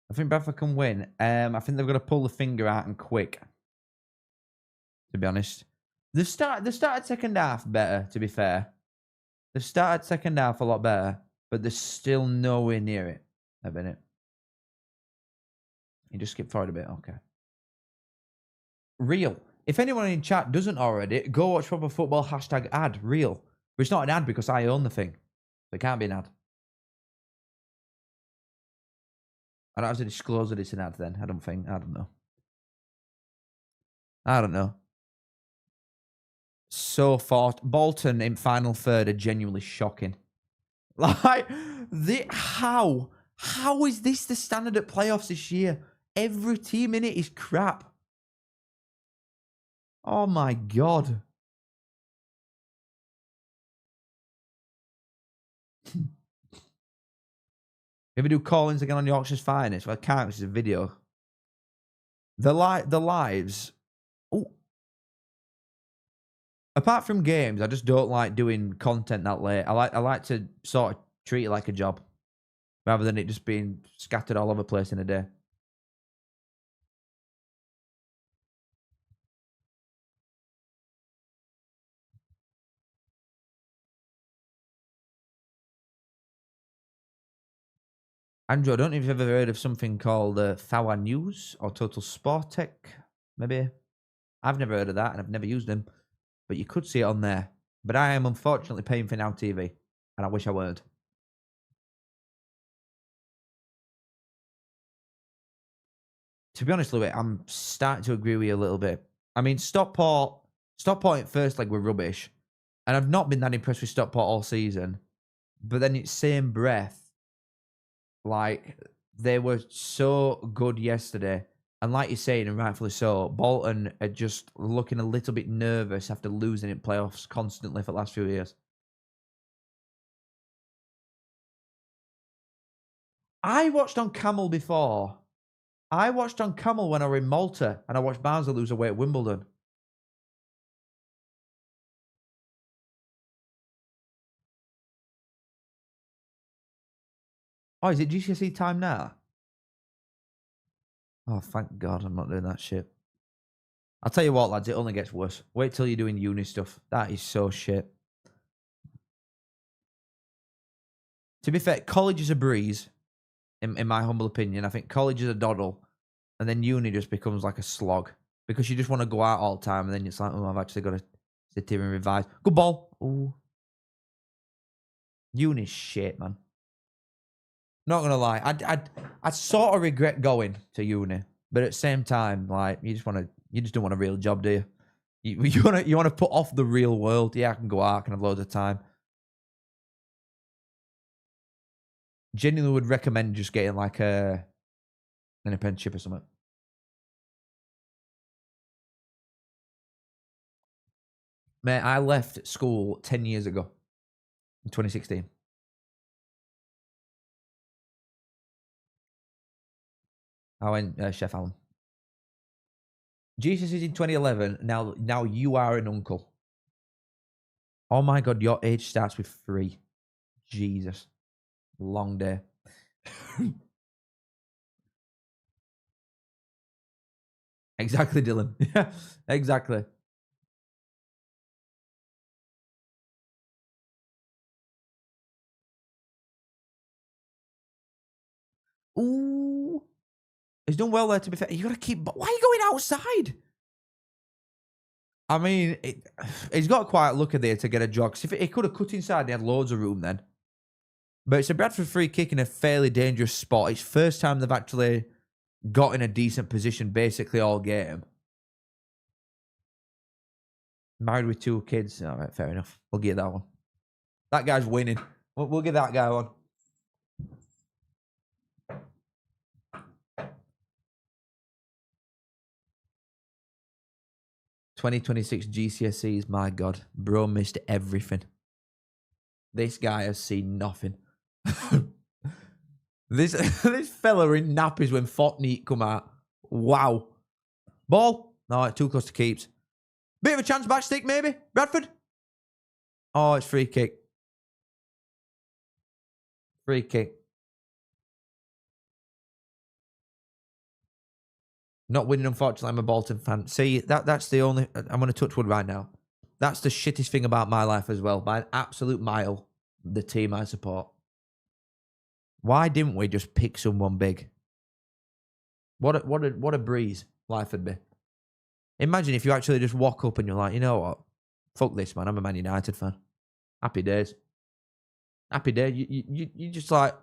I think Bradford can win. I think they've got to pull the finger out and quick. To be honest, they started second half better. To be fair, they started second half a lot better, but they're still nowhere near it. A minute. You just skip forward a bit. Okay. Real. If anyone in chat doesn't already, go watch Proper Football #ad. Real. But it's not an ad because I own the thing. So it can't be an ad. I don't have to disclose that it's an ad then. I don't think. I don't know. I don't know. So fought. Bolton in final third are genuinely shocking. Like, how is this the standard at playoffs this year? Every team in it is crap. Oh my God. Maybe do call-ins again on Yorkshire's finest. Well, I can't because it's a video. The lives. Ooh. Apart from games, I just don't like doing content that late. I like to sort of treat it like a job, rather than it just being scattered all over the place in a day. Andrew, I don't know if you've ever heard of something called Fawa News or Total Sport Tech. Maybe. I've never heard of that, and I've never used them. But you could see it on there. But I am unfortunately paying for Now TV, and I wish I weren't. To be honest, Louis, I'm starting to agree with you a little bit. I mean, Stockport at first leg were rubbish, and I've not been that impressed with Stockport all season. But then it's same breath, like they were so good yesterday, and like you're saying, and rightfully so, Bolton are just looking a little bit nervous after losing in playoffs constantly for the last few years. I watched on Camel before. I watched on Camel when I were in Malta, and I watched Barnsley lose away at Wimbledon. Oh, is it GCSE time now? Oh, thank God I'm not doing that shit. I'll tell you what, lads, it only gets worse. Wait till you're doing uni stuff. That is so shit. To be fair, college is a breeze, in my humble opinion. I think college is a doddle, and then uni just becomes like a slog because you just want to go out all the time, and then it's like, oh, I've actually got to sit here and revise. Good ball. Ooh. Uni's shit, man. Not gonna lie, I sort of regret going to uni, but at the same time, like you just don't want a real job, do you? You want to put off the real world. Yeah, I can go out, I can have loads of time. Genuinely would recommend just getting like an apprenticeship or something. Mate, I left school 10 years ago, in 2016. I went Chef Allen. Jesus is in 2011. Now you are an uncle. Oh my God, your age starts with 3. Jesus. Long day. Exactly, Dylan. Yeah, exactly. Ooh. He's done well there, to be fair. You got to keep... Why are you going outside? I mean, he's got quite a look at there to get a jog. If he could have cut inside, he had loads of room then. But it's a Bradford free kick in a fairly dangerous spot. It's first time they've actually got in a decent position basically all game. Married with 2 kids. All right, fair enough. We'll get that one. That guy's winning. We'll give that guy one. 2026 GCSEs, my God. Bro missed everything. This guy has seen nothing. this fella in nappies when Fortnite come out. Wow. Ball. No, too close to keeps. Bit of a chance back stick, maybe. Bradford. Oh, it's free kick. Free kick. Not winning, unfortunately. I'm a Bolton fan. See, that's the only... I'm going to touch wood right now. That's the shittest thing about my life as well. By an absolute mile, the team I support. Why didn't we just pick someone big? What a breeze life would be. Imagine if you actually just walk up and you're like, you know what? Fuck this, man. I'm a Man United fan. Happy days. Happy day. You just like,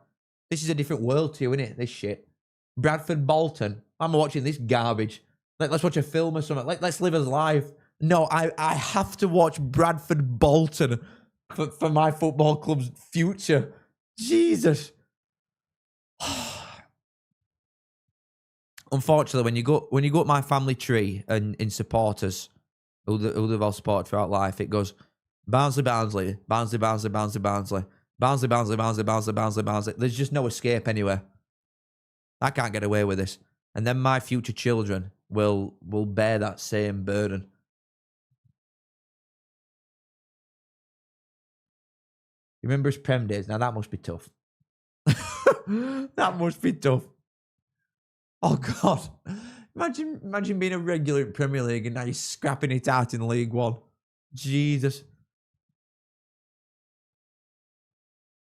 this is a different world to you, innit? This shit. Bradford, Bolton. I'm watching this garbage. Let's watch a film or something. Let's live as life. No, I have to watch Bradford, Bolton for my football club's future. Jesus. Unfortunately, when you go up my family tree and in supporters who they've all supported throughout life, it goes Barnsley, Barnsley, Barnsley, Barnsley, Barnsley, Barnsley, Barnsley, Barnsley, Barnsley, Barnsley, Barnsley, Barnsley. There's just no escape anywhere. I can't get away with this. And then my future children will bear that same burden. You remember his Prem days? Now that must be tough. That must be tough. Oh, God. Imagine being a regular in Premier League and now you're scrapping it out in League One. Jesus.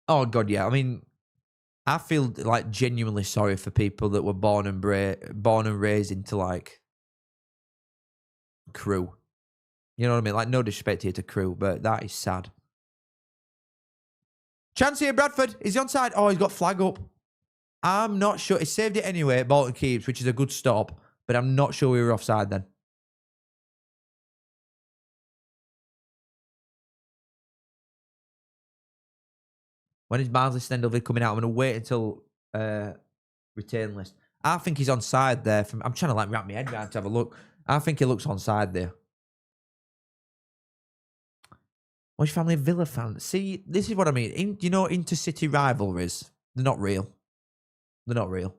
Oh, God, yeah. I mean, I feel like genuinely sorry for people that were born and raised into, like, Crew. You know what I mean? Like, no disrespect here to Crew, but that is sad. Chance here, Bradford. Is he onside? Oh, he's got flag up. I'm not sure. He saved it anyway. Bolton keeps, which is a good stop. But I'm not sure we were offside then. When is Barnsley Stendalville coming out? I'm going to wait until return list. I think he's onside there. I'm trying to like wrap my head around to have a look. I think he looks onside there. What's your family a Villa fan? See, this is what I mean. You know, intercity rivalries, they're not real. They're not real.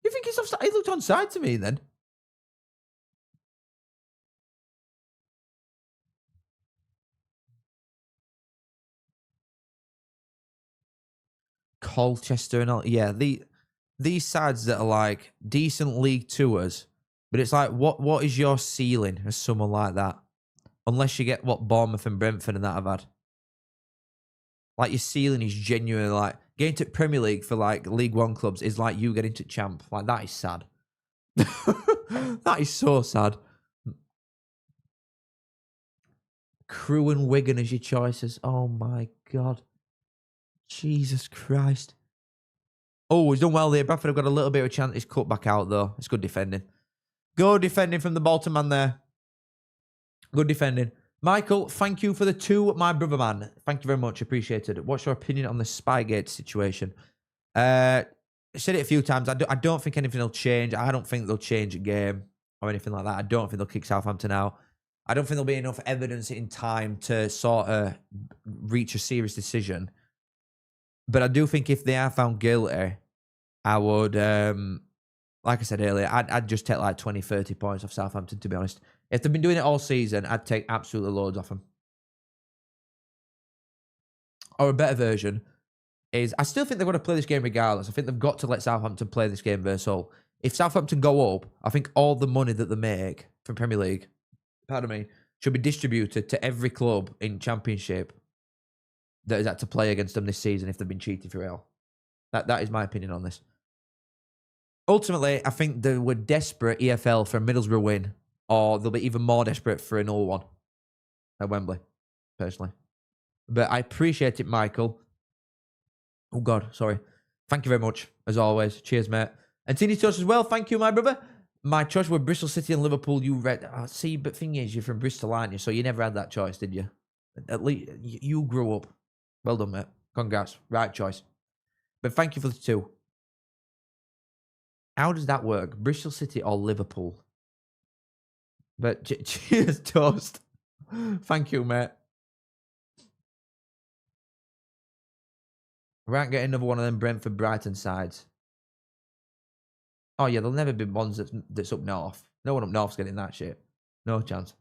You think he's offside? He looked onside to me then. Colchester and all. Yeah, these sides that are like decent League Tours, but it's like, what is your ceiling as someone like that? Unless you get what Bournemouth and Brentford and that have had. Like, your ceiling is genuinely like, getting to Premier League for like League One clubs is like you getting to champ. Like, that is sad. That is so sad. Crew and Wigan as your choices. Oh my God. Jesus Christ. Oh, he's done well there. Bradford have got a little bit of a chance. He's cut back out though. It's good defending. Good defending from the Bolton man there. Good defending. Michael, thank you for the 2, my brother man. Thank you very much. Appreciated. What's your opinion on the Spygate situation? I said it a few times. I don't think anything will change. I don't think they'll change a game or anything like that. I don't think they'll kick Southampton out. I don't think there'll be enough evidence in time to sort of reach a serious decision. But I do think if they are found guilty, I would, like I said earlier, I'd just take like 20, 30 points off Southampton, to be honest. If they've been doing it all season, I'd take absolutely loads off them. Or a better version is, I still think they're going to play this game regardless. I think they've got to let Southampton play this game versus Hull. If Southampton go up, I think all the money that they make from Premier League, pardon me, should be distributed to every club in Championship that has had to play against them this season if they've been cheated for real. That is my opinion on this. Ultimately, I think they were desperate, EFL, for a Middlesbrough win, or they'll be even more desperate for an 0-1 at Wembley, personally. But I appreciate it, Michael. Oh, God, sorry. Thank you very much, as always. Cheers, mate. And Tini Tosh as well. Thank you, my brother. My choice were Bristol City and Liverpool. You read... Oh, see, but thing is, you're from Bristol, aren't you? So you never had that choice, did you? At least you grew up. Well done, mate. Congrats. Right choice. But thank you for the 2. How does that work? Bristol City or Liverpool? But cheers, Toast. Thank you, mate. We aren't getting another one of them Brentford Brighton sides. Oh, yeah, there'll never be ones that's up north. No one up north's getting that shit. No chance.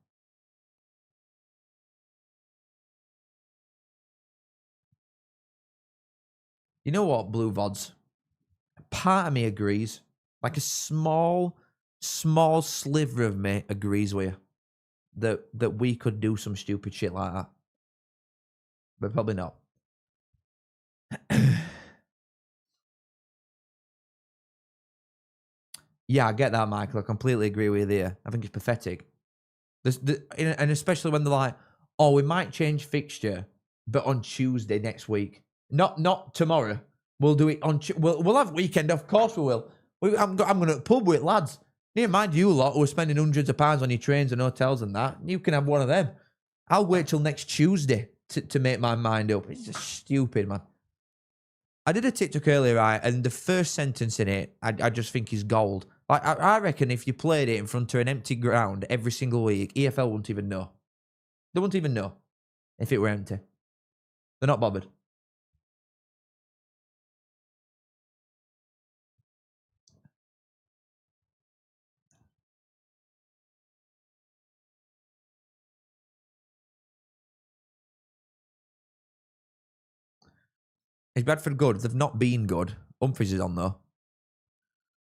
You know what, Blue Vods? Part of me agrees. Like a small sliver of me agrees with you. That we could do some stupid shit like that. But probably not. Yeah, I get that, Michael. I completely agree with you there. I think it's pathetic. And especially when they're like, oh, we might change fixture, but on Tuesday next week. Not tomorrow. We'll do it on... We'll have weekend, of course we will. I'm going to the pub with lads. Never mind you lot who are spending hundreds of pounds on your trains and hotels and that. You can have one of them. I'll wait till next Tuesday to make my mind up. It's just stupid, man. I did a TikTok earlier, right? And the first sentence in it, I just think is gold. Like, I reckon if you played it in front of an empty ground every single week, EFL wouldn't even know. They wouldn't even know if it were empty. They're not bothered. Is Bradford good? They've not been good. Humphries is on, though.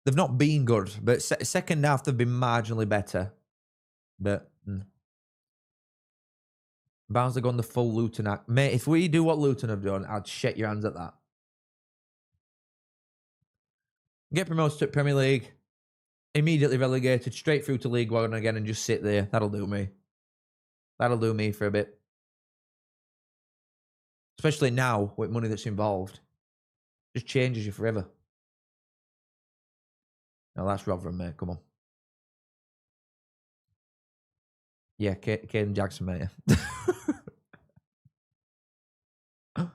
They've not been good, but second half they've been marginally better. But Barnes have gone the full Luton act. Mate, if we do what Luton have done, I'd shake your hands at that. Get promoted to Premier League, immediately relegated, straight through to League One again and just sit there. That'll do me. That'll do me for a bit. Especially now, with money that's involved. Just changes you forever. No, that's Rotherham, mate. Come on. Yeah, Caden Jackson, mate. I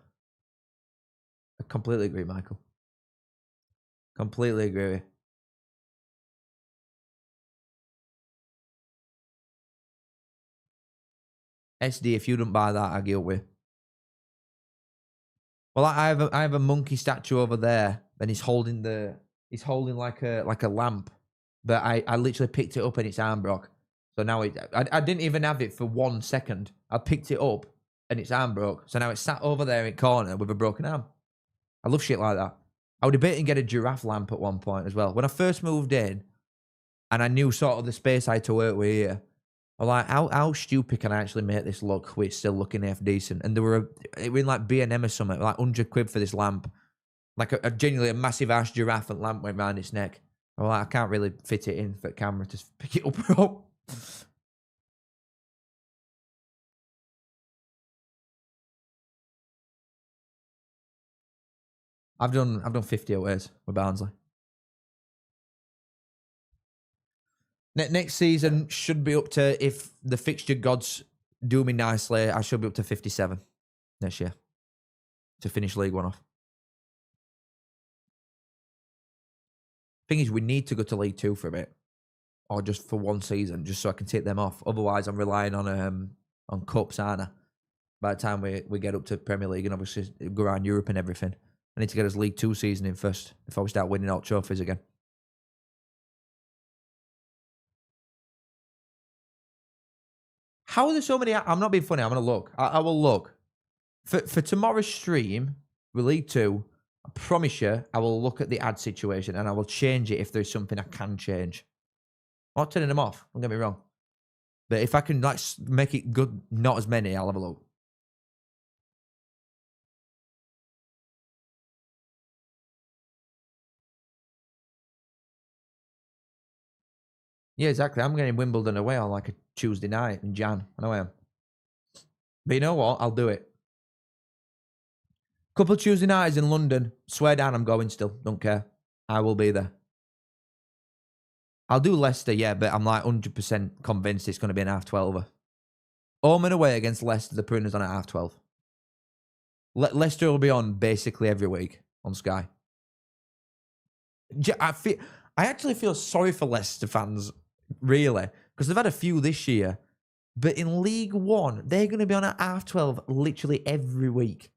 completely agree, Michael. Completely agree with you. SD, if you don't buy that, I give with. Well, I have a monkey statue over there, and he's holding like a lamp. But I literally picked it up and it's arm broke. So now I didn't even have it for 1 second. I picked it up and it's arm broke. So now it's sat over there in the corner with a broken arm. I love shit like that. I would debate and get a giraffe lamp at one point as well. When I first moved in and I knew sort of the space I had to work with here, I was like, how stupid can I actually make this look with still looking half decent? And it was in like B&M or something, like 100 quid for this lamp. Like a genuinely a massive ass giraffe and lamp went around its neck. I was like, I can't really fit it in for the camera to pick it up, bro. I've done 50 aways with Barnsley. Next season should be up to, if the fixture gods do me nicely, I should be up to 57 next year to finish League One off. Thing is, we need to go to League Two for a bit, or just for one season, just so I can take them off. Otherwise, I'm relying on cups, aren't I? By the time we get up to Premier League and obviously go around Europe and everything, I need to get us League Two season in first before we start winning all trophies again. How are there so many? I'm not being funny. I'm going to look. I will look. For tomorrow's stream with League Two, I promise you, I will look at the ad situation and I will change it if there's something I can change. I'm not turning them off. Don't get me wrong. But if I can like make it good, not as many, I'll have a look. Yeah, exactly. I'm getting Wimbledon away on like a Tuesday night in Jan. I know I am. But you know what? I'll do it. Couple of Tuesday nights in London. Swear down, I'm going still. Don't care. I will be there. I'll do Leicester, yeah, but I'm like 100% convinced it's going to be an half 12er. Home and away against Leicester, the putting us on at half 12. Leicester will be on basically every week on Sky. I actually feel sorry for Leicester fans, really, because they've had a few this year. But in League One, they're going to be on at half 12 literally every week.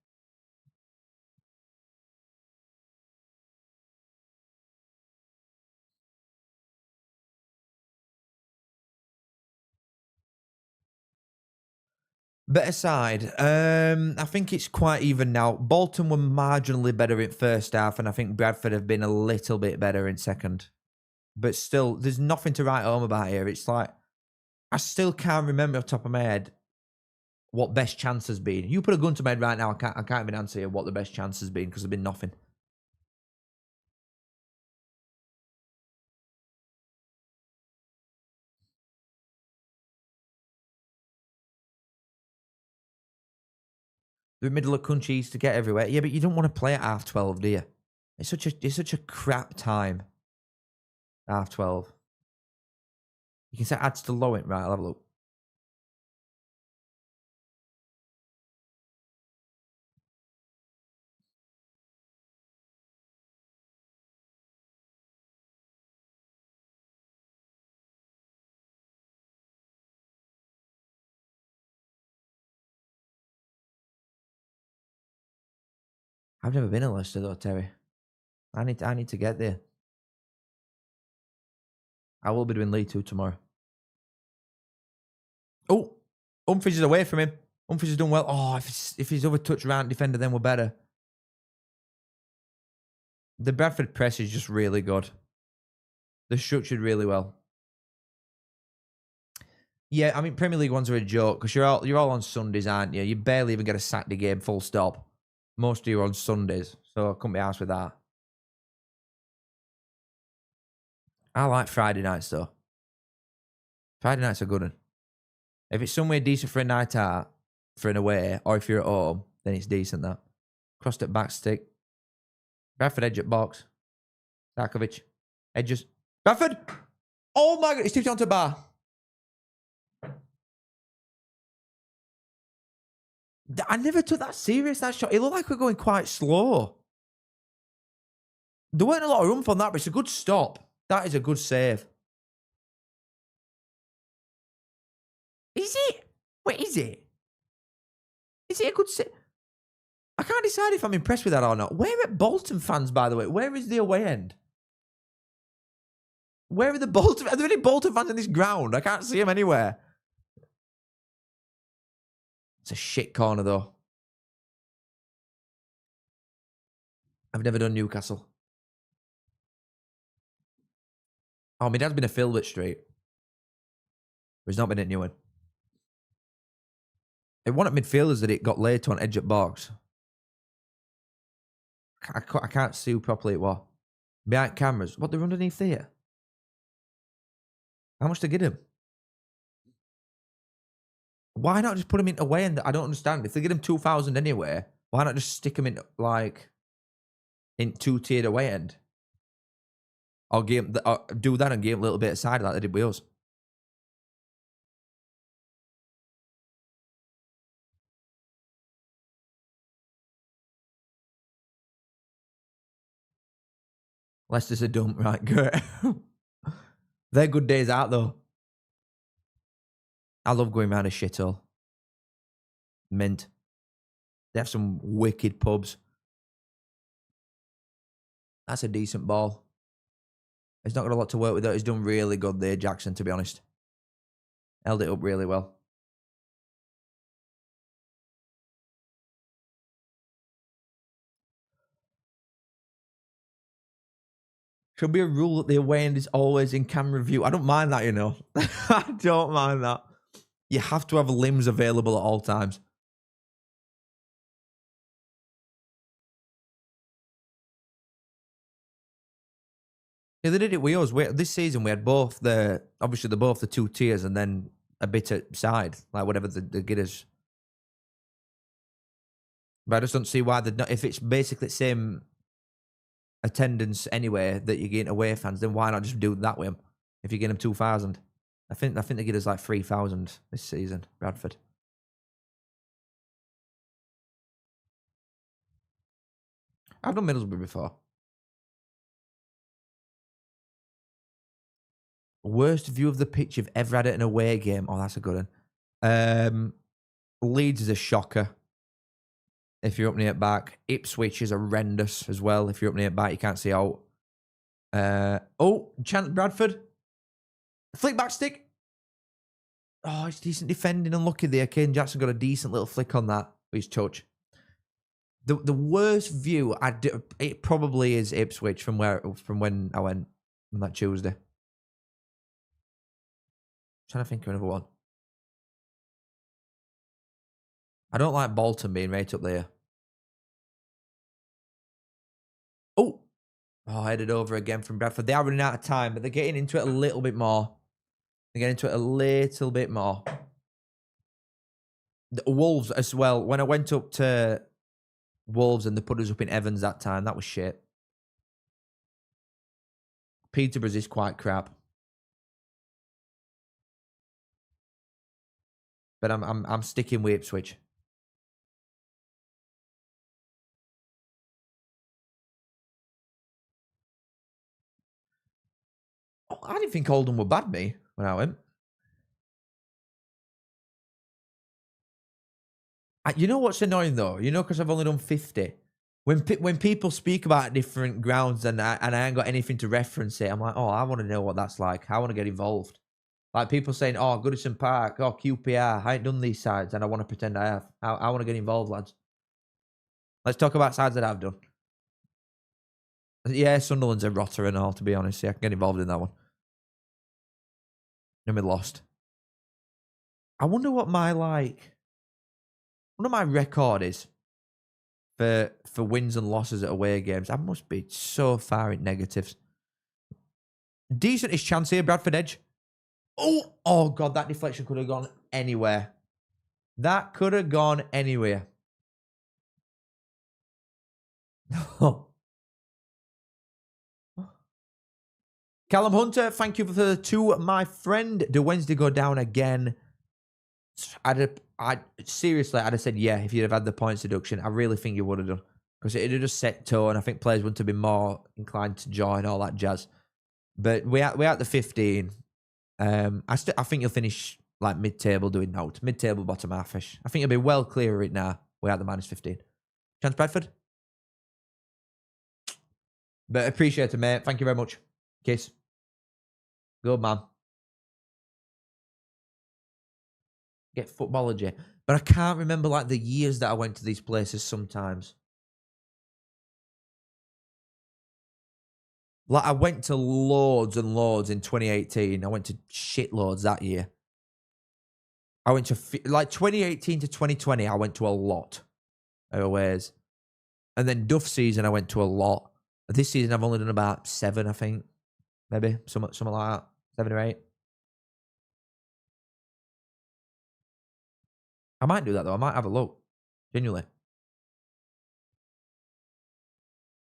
Better side. I think it's quite even now. Bolton were marginally better in first half, and I think Bradford have been a little bit better in second. But still, there's nothing to write home about here. It's like, I still can't remember off the top of my head what best chance has been. You put a gun to my head right now, I can't even answer you what the best chance has been because there's been nothing. The middle of country used to get everywhere. Yeah, but you don't want to play at half 12, do you? It's such a crap time. Half 12. You can say adds to low it. Right, I'll have a look. I've never been in Leicester though, Terry. I need to get there. I will be doing League 2 tomorrow. Oh, Humphries is away from him. Humphries has done well. Oh, if he's over touch around defender, then we're better. The Bradford press is just really good. They're structured really well. Yeah, I mean Premier League ones are a joke because you're all on Sundays, aren't you? You barely even get a Saturday game, full stop. Most of you are on Sundays, so I couldn't be arsed with that. I like Friday nights though. Friday nights are good. If it's somewhere decent for a night out, for an away, or if you're at home, then it's decent. That crossed at back stick. Bradford edge at box. Sarkovic. Edges. Bradford! Oh my god, he's tipped onto bar. I never took that serious, that shot. It looked like we're going quite slow. There weren't a lot of room on that, but it's a good stop. That is a good save. Is it? Wait, is it? Is it a good save? I can't decide if I'm impressed with that or not. Where are Bolton fans, by the way? Where is the away end? Where are the Bolton? Are there any Bolton fans in this ground? I can't see them anywhere. It's a shit corner, though. I've never done Newcastle. Oh, my dad's been a Filbert Street. But he's not been at Newen. It wasn't midfielders that it got late on edge at box. I can't see who properly it was. Behind cameras. What, they're underneath there? How much to get him? Why not just put him in away? And I don't understand. If they get him 2,000 anyway, why not just stick him in, like, in two-tiered away end? Or do that and give him a little bit of side like they did with us. Leicester's a dump, right? Good. They're good days out, though. I love going around a shithole. Mint. They have some wicked pubs. That's a decent ball. He's not got a lot to work with, though. He's done really good there, Jackson, to be honest. Held it up really well. Should be a rule that the away end is always in camera view. I don't mind that, you know. I don't mind that. You have to have limbs available at all times. Yeah, they did it with us. This season, we had both obviously the two tiers and then a bit at side, like whatever the get us. But I just don't see why they're not. If it's basically the same attendance anyway that you're getting away fans, then why not just do that with them? If you're getting them 2,000, I think they get us like 3,000 this season. Bradford. I've done Middlesbrough before. Worst view of the pitch you've ever had at an away game. Oh, that's a good one. Leeds is a shocker. If you're up near it back. Ipswich is horrendous as well. If you're up near it back, you can't see out. Bradford. Flick back stick. Oh, it's decent defending. Unlucky there. Kane Jackson got a decent little flick on that with his touch. The worst view, it probably is Ipswich from when I went on that Tuesday. Trying to think of another one. I don't like Bolton being right up there. Oh, headed over again from Bradford. They are running out of time, but they're getting into it a little bit more. They're getting into it a little bit more. The Wolves as well. When I went up to Wolves and they put us up in Evans that time, that was shit. Peterborough's is quite crap. But I'm sticking with Ipswich. Oh, I didn't think Oldham were bad, me, when I went. You know what's annoying though? You know, because I've only done 50. When people speak about different grounds and I ain't got anything to reference it, I'm like, oh, I want to know what that's like. I want to get involved. Like people saying, oh, Goodison Park, oh, QPR. I ain't done these sides and I want to pretend I have. I want to get involved, lads. Let's talk about sides that I've done. Yeah, Sunderland's a rotter and all, to be honest. Yeah, I can get involved in that one. And we lost. I wonder what my record is for wins and losses at away games. I must be so far in negatives. Decentish chance here, Bradford edge. Oh God, that deflection could have gone anywhere. That could have gone anywhere. Callum Hunter, thank you for the 2, my friend. Do Wednesday go down again? Seriously, I'd have said yeah if you'd have had the points deduction. I really think you would have done. Because it'd have just set tone. I think players wouldn't have been more inclined to join, all that jazz. But we're at the 15. I think you'll finish like mid-table doing note. Mid-table, bottom half-ish. I think you'll be well clear of it now. We're at the minus 15. Chance Bradford? But appreciate it, mate. Thank you very much. Kiss. Good, man. Get footballogy. But I can't remember like the years that I went to these places sometimes. Like I went to loads and loads in 2018. I went to shitloads that year. I went to like 2018 to 2020. I went to a lot of aways. And then Duff season, I went to a lot. This season, I've only done about 7, I think. Maybe something like that. 7 or 8. I might do that though. I might have a look. Genuinely.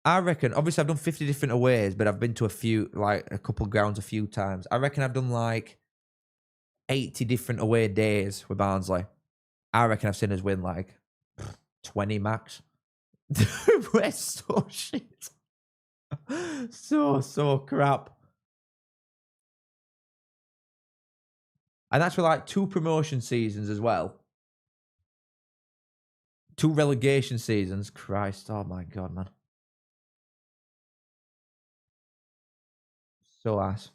I reckon, obviously I've done 50 different aways, but I've been to a couple grounds a few times. I reckon I've done like 80 different away days with Barnsley. I reckon I've seen us win like 20 max. We're so shit. So crap. And that's for like 2 promotion seasons as well. 2 relegation seasons. Christ, oh my God, man. So ass.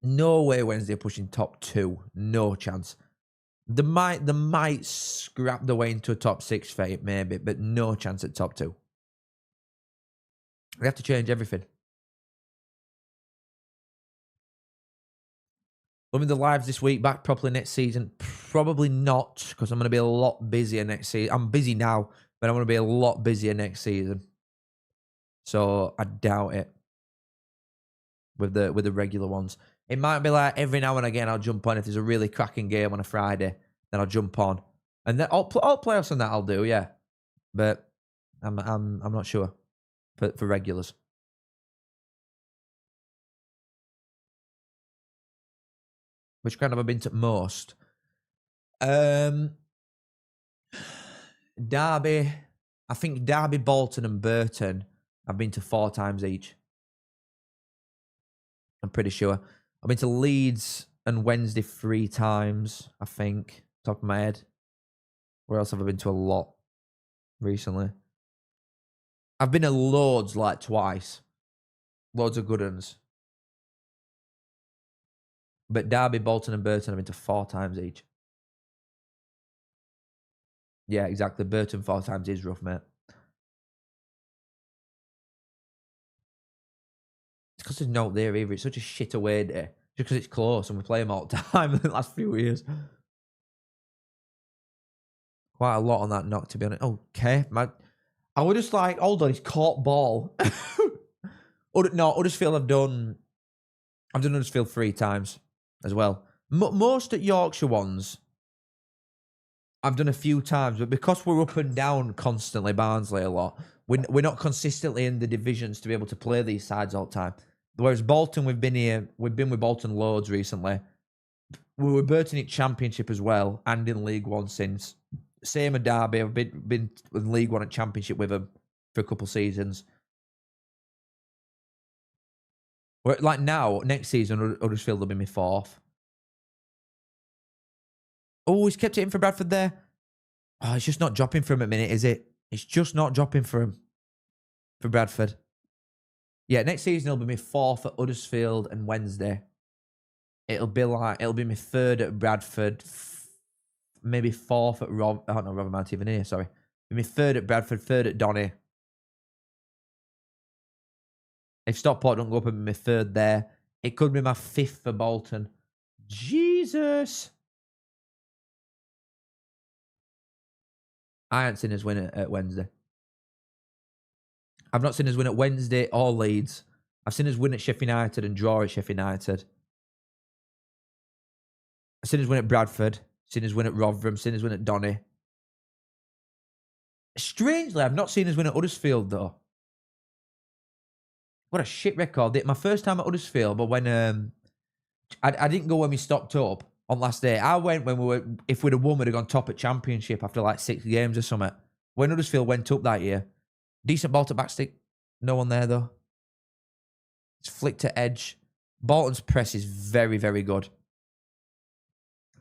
No way Wednesday pushing top 2. No chance. They might scrap the way into a top 6 fate, maybe, but no chance at top 2. They have to change everything. Loving the lives this week, back properly next season. Probably not, because I'm going to be a lot busier next season. I'm busy now, but I'm going to be a lot busier next season. So I doubt it with the regular ones. It might be like every now and again I'll jump on if there's a really cracking game on a Friday, then I'll jump on. And then all playoffs on that I'll do, yeah. But I'm not sure for regulars. Which kind of I've been to most? Derby. I think Derby, Bolton and Burton I've been to 4 times each. I'm pretty sure. I've been to Leeds and Wednesday 3 times, I think, top of my head. Where else have I been to a lot recently? I've been to loads, like twice. Loads of good ones. But Derby, Bolton and Burton I've been to 4 times each. Yeah, exactly. Burton 4 times is rough, mate. It's because there's no there either. It's such a shit away day. Just because it's close and we play them all the time in the last few years. Quite a lot on that knock, to be honest. Okay, man. I would just like, hold on, he's caught ball. No, Huddersfield I've done Huddersfield 3 times as well. Most at Yorkshire ones, I've done a few times, but because we're up and down constantly, Barnsley a lot, we're not consistently in the divisions to be able to play these sides all the time. Whereas Bolton, we've been with Bolton loads recently. We were Burton in Championship as well, and in League One since. Same at Derby. I've been in League One and Championship with them for a couple seasons. Like now, next season, Huddersfield will be my 4th. Oh, he's kept it in for Bradford there. Oh, it's just not dropping for him at the minute, is it? It's just not dropping for him. For Bradford. Yeah, next season it'll be my 4th at Huddersfield and Wednesday. It'll be my 3rd at Bradford. Maybe 4th at Rob. Oh no, Robert aren't even here, sorry. It'll be my 3rd at Bradford, 3rd at Donny. If Stockport don't go up, it'll be my 3rd there. It could be my 5th for Bolton. Jesus. I haven't seen us win at Wednesday. I've not seen us win at Wednesday or Leeds. I've seen us win at Sheffield United and draw at Sheffield United. I've seen us win at Bradford. Seen us win at Rotherham. Seen us win at Donny. Strangely, I've not seen us win at Huddersfield, though. What a shit record. My first time at Huddersfield, but when I didn't go when we stocked up on last day. I went when if we'd have won, we'd have gone top at Championship after like 6 games or something. When Huddersfield went up that year. Decent ball to backstick. No one there, though. It's flicked to edge. Bolton's press is very, very good.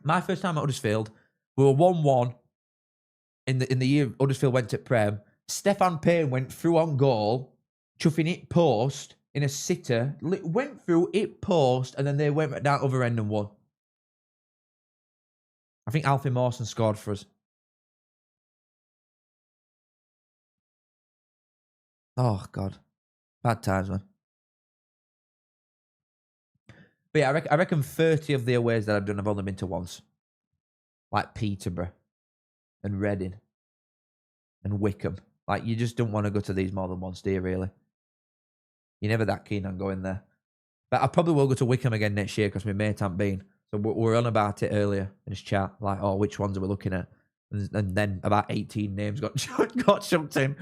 My first time at Huddersfield, we were 1-1 in the year Huddersfield went to Prem. Stefan Payne went through on goal, chuffing it post in a sitter, went through it post, and then they went down other end and won. I think Alfie Mawson scored for us. Oh, God. Bad times, man. But yeah, I reckon 30 of the aways that I've done, I've only been to once. Like Peterborough and Reading and Wickham. Like, you just don't want to go to these more than once, do you, really? You're never that keen on going there. But I probably will go to Wickham again next year because my mate hasn't been. So we're on about it earlier in this chat. Like, oh, which ones are we looking at? And then about 18 names got chucked in.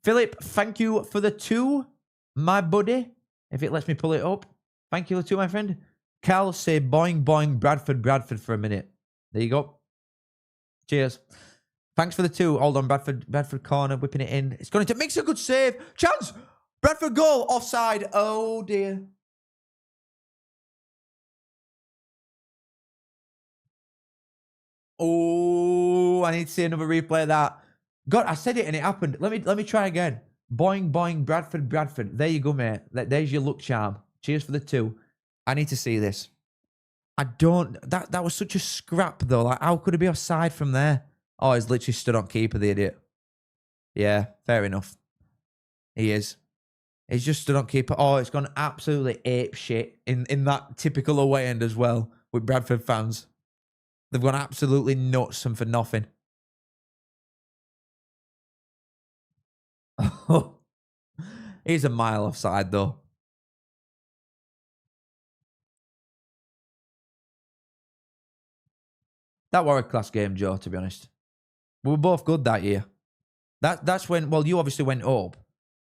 Philip, thank you for the 2, my buddy. If it lets me pull it up. Thank you for the 2, my friend. Cal, say boing, boing, Bradford for a minute. There you go. Cheers. Thanks for the 2. Hold on, Bradford corner, whipping it in. It's going to makes a good save. Chance! Bradford goal, offside. Oh, dear. Oh, I need to see another replay of that. God, I said it and it happened. Let me try again. Boing, boing, Bradford. There you go, mate. There's your luck charm. Cheers for the 2. I need to see this. I don't... That was such a scrap, though. Like, how could it be offside from there? Oh, he's literally stood on keeper, the idiot. Yeah, fair enough. He is. He's just stood on keeper. Oh, it's gone absolutely ape shit in that typical away end as well with Bradford fans. They've gone absolutely nuts and for nothing. He's a mile offside, though. That were a class game, Joe, to be honest. We were both good that year. That's when, well, you obviously went up,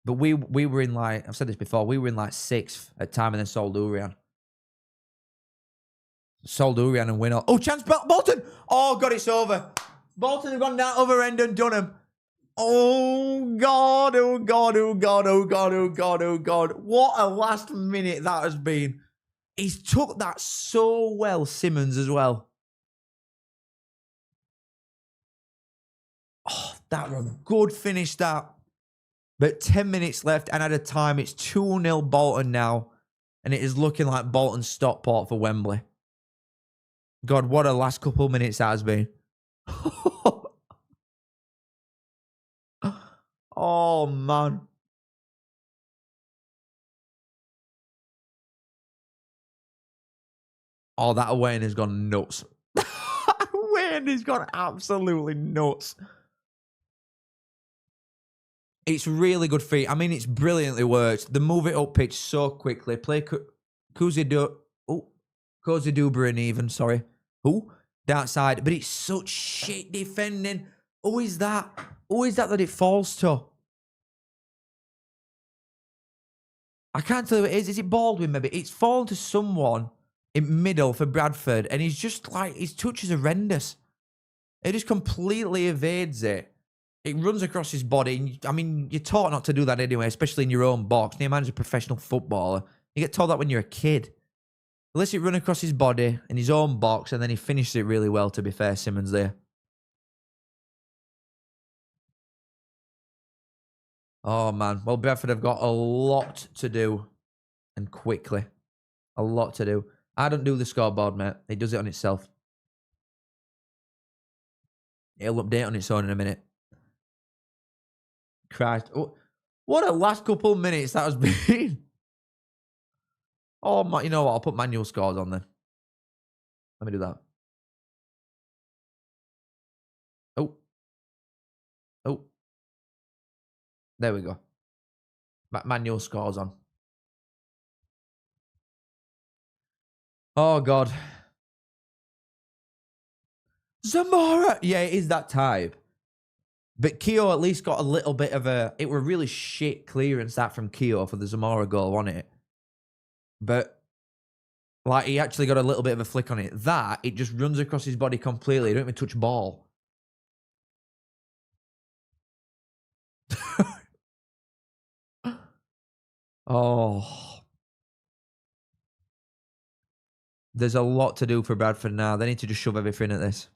but we were in like, I've said this before, we were in like 6th at time and then sold Urian. Sold Urian and win all. Oh, chance, Bolton! Oh, God, it's over. Bolton have gone down other end and done him. Oh, God. Oh, God. Oh, God. Oh, God. Oh, God. Oh, God. What a last minute that has been. He's took that so well, Simmons, as well. Oh, that was a good finish, that. But 10 minutes left, and at a time, it's 2-0 Bolton now. And it is looking like Bolton Stockport for Wembley. God, what a last couple of minutes that has been. Oh, man. Oh, that Wayne has gone nuts. Wayne has gone absolutely nuts. It's really good feet. I mean, it's brilliantly worked. They move it up pitch so quickly. Play Kozidubrin even, sorry. That side. But it's such shit defending. Who is that? Who is that it falls to? I can't tell you who it is. Is it Baldwin maybe? It's fallen to someone in middle for Bradford. And he's just like, his touch is horrendous. It just completely evades it. It runs across his body. I mean, you're taught not to do that anyway, especially in your own box. Neymar's a professional footballer. You get told that when you're a kid. Unless it run across his body in his own box, and then he finished it really well, to be fair, Simmons there. Oh, man. Well, Bradford have got a lot to do, and quickly. A lot to do. I don't do the scoreboard, mate. It does it on itself. It'll update on its own in a minute. Christ. Oh, what a last couple of minutes that has been. Oh, my. You know what? I'll put manual scores on then. Let me do that. Oh. There we go. Manual scores on. Oh, God. Zamora. Yeah, it is that type. But Keogh at least got a little bit of a... It were really shit clearance that from Keogh for the Zamora goal, wasn't it? But, like, he actually got a little bit of a flick on it. That, it just runs across his body completely. He don't even touch ball. Oh. There's a lot to do for Bradford now. They need to just shove everything at this.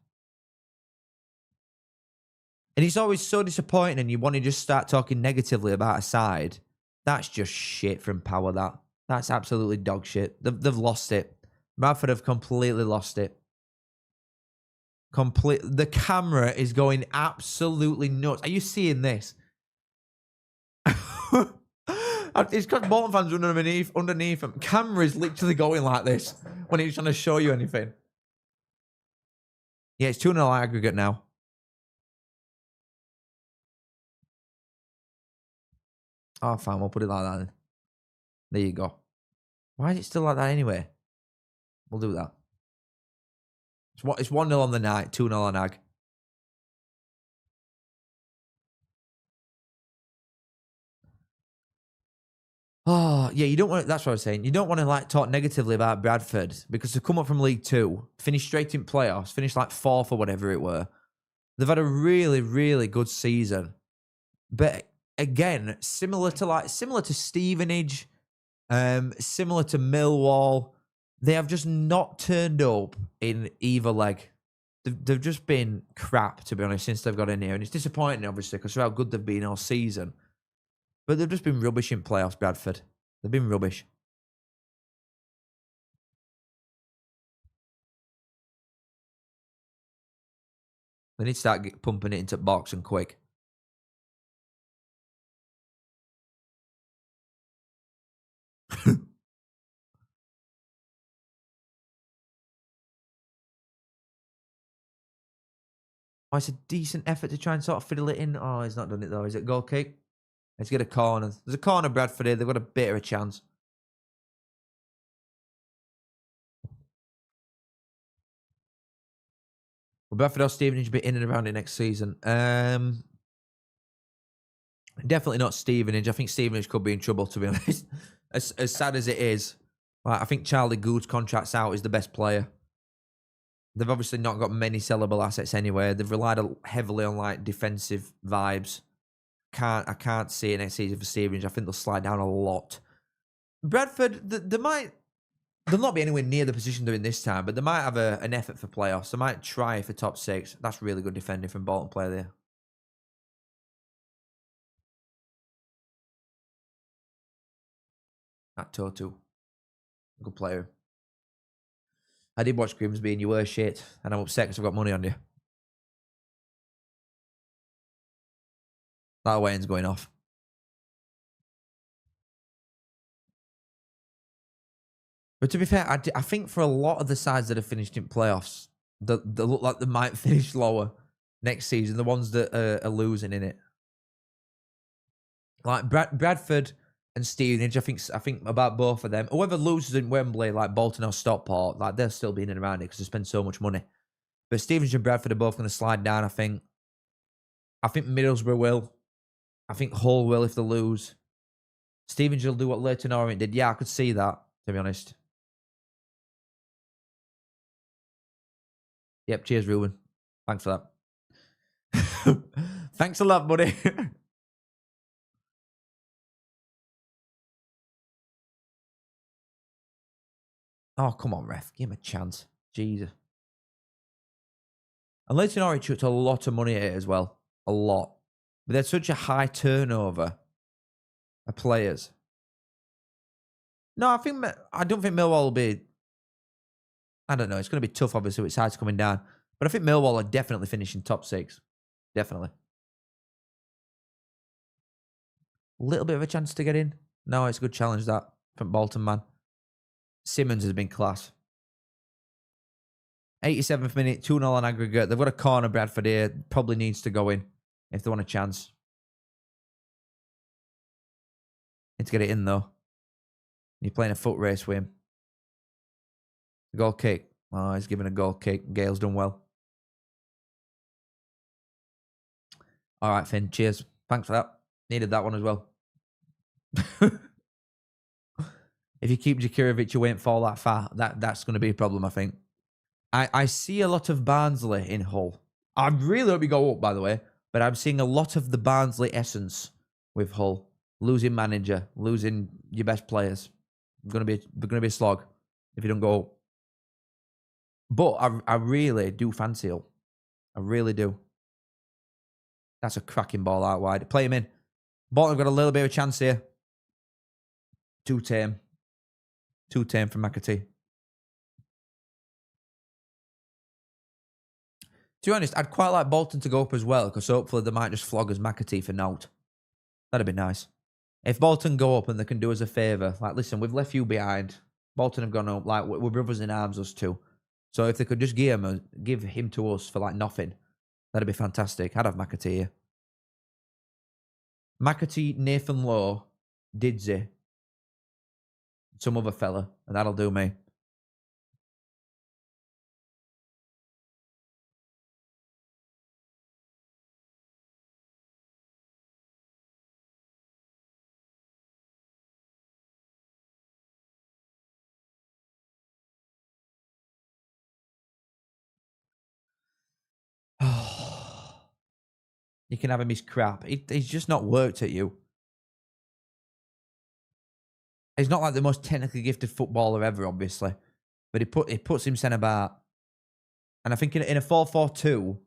And it's always so disappointing and you want to just start talking negatively about a side. That's just shit from Power, that. That's absolutely dog shit. They've lost it. Bradford have completely lost it. The camera is going absolutely nuts. Are you seeing this? It's because Bolton fans are underneath him. Camera is literally going like this when he's trying to show you anything. Yeah, it's 2-0 aggregate now. Oh, fine. We'll put it like that then. There you go. Why is it still like that anyway? We'll do that. It's 1-0 on the night, 2-0 on Ag. Oh, yeah, you don't want to, that's what I was saying. You don't want to like talk negatively about Bradford because to come up from League 2, finish straight in playoffs, finish like 4th or whatever it were. They've had a really, really good season. But again, similar to Stevenage, similar to Millwall, they have just not turned up in either leg. They've just been crap, to be honest, since they've got in here. And it's disappointing, obviously, because of how good they've been all season. But they've just been rubbish in playoffs, Bradford. They've been rubbish. They need to start pumping it into box and quick. Oh, it's a decent effort to try and sort of fiddle it in. Oh, he's not done it, though. Is it goal kick? Let's get a corner. There's a corner, Bradford here. They've got a bit of a chance. Well, Bradford or Stevenage be in and around it next season. Definitely not Stevenage. I think Stevenage could be in trouble, to be honest. As sad as it is, I think Charlie Good's contract's out is the best player. They've obviously not got many sellable assets anyway. They've relied heavily on like defensive vibes. I can't see it next season for Stevenage. I think they'll slide down a lot. Bradford, they'll not be anywhere near the position they're in this time, but they might have an effort for playoffs. They might try for top 6. That's really good defending from Bolton player there. At Toto. Good player. I did watch Grimsby and you were shit, and I'm upset because I've got money on you. That Wayne's going off. But to be fair, I think for a lot of the sides that have finished in playoffs, they look like they might finish lower next season. The ones that are losing in it, like Bradford and Stevenage. I think about both of them. Whoever loses in Wembley, like Bolton or Stockport, like they'll still be in and around it because they spend so much money. But Stevenage and Bradford are both going to slide down. I think Middlesbrough will. I think Hull will if they lose. Stevenage will do what Leyton Orient did. Yeah, I could see that, to be honest. Yep, cheers, Ruben. Thanks for that. Thanks a lot, buddy. Oh, come on, ref. Give him a chance. Jesus. And Leyton Orient chucked a lot of money at it as well. A lot. But there's such a high turnover of players. No, I don't think Millwall will be... I don't know. It's going to be tough, obviously, with sides coming down. But I think Millwall are definitely finishing top 6. Definitely. A little bit of a chance to get in. No, it's a good challenge, that, from Bolton, man. Simmons has been class. 87th minute, 2-0 on aggregate. They've got a corner, Bradford here. Probably needs to go in if they want a chance. Need to get it in, though. You're playing a foot race with him. Goal kick. Oh, he's giving a goal kick. Gale's done well. All right, Finn. Cheers. Thanks for that. Needed that one as well. If you keep Djukirovic, you won't fall that far. That's going to be a problem, I think. I see a lot of Barnsley in Hull. I really hope we go up, by the way. But I'm seeing a lot of the Barnsley essence with Hull. Losing manager, losing your best players. Going to be a slog if you don't go up. But I really do fancy Hull. I really do. That's a cracking ball out wide. Play him in. Bolton have got a little bit of a chance here. Too tame. Too tame for McAtee. To be honest, I'd quite like Bolton to go up as well, because hopefully they might just flog us McAtee for naught. That'd be nice. If Bolton go up and they can do us a favour, like, listen, we've left you behind. Bolton have gone up, like, we're brothers in arms, us two. So if they could just give him to us for, like, nothing, that'd be fantastic. I'd have McAtee here. McAtee, Nathan Lowe, Didsey, some other fella, and that'll do me. You can have him, he's crap. He's just not worked at you. He's not like the most technically gifted footballer ever, obviously. But he puts him centre-back. And I think in a 4-4-2,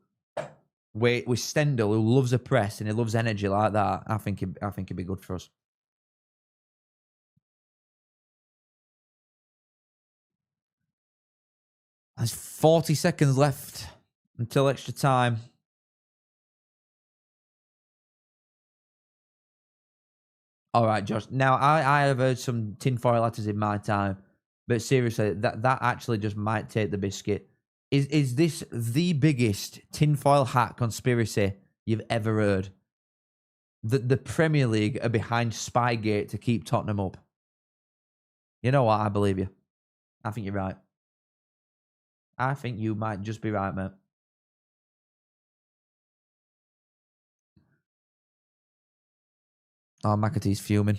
with Stendhal, who loves a press and he loves energy like that, I think he'd be good for us. There's 40 seconds left until extra time. All right, Josh. Now, I have heard some tinfoil letters in my time, but seriously, that actually just might take the biscuit. Is this the biggest tinfoil hat conspiracy you've ever heard? The Premier League are behind Spygate to keep Tottenham up. You know what? I believe you. I think you're right. I think you might just be right, mate. Oh, McAtee's fuming.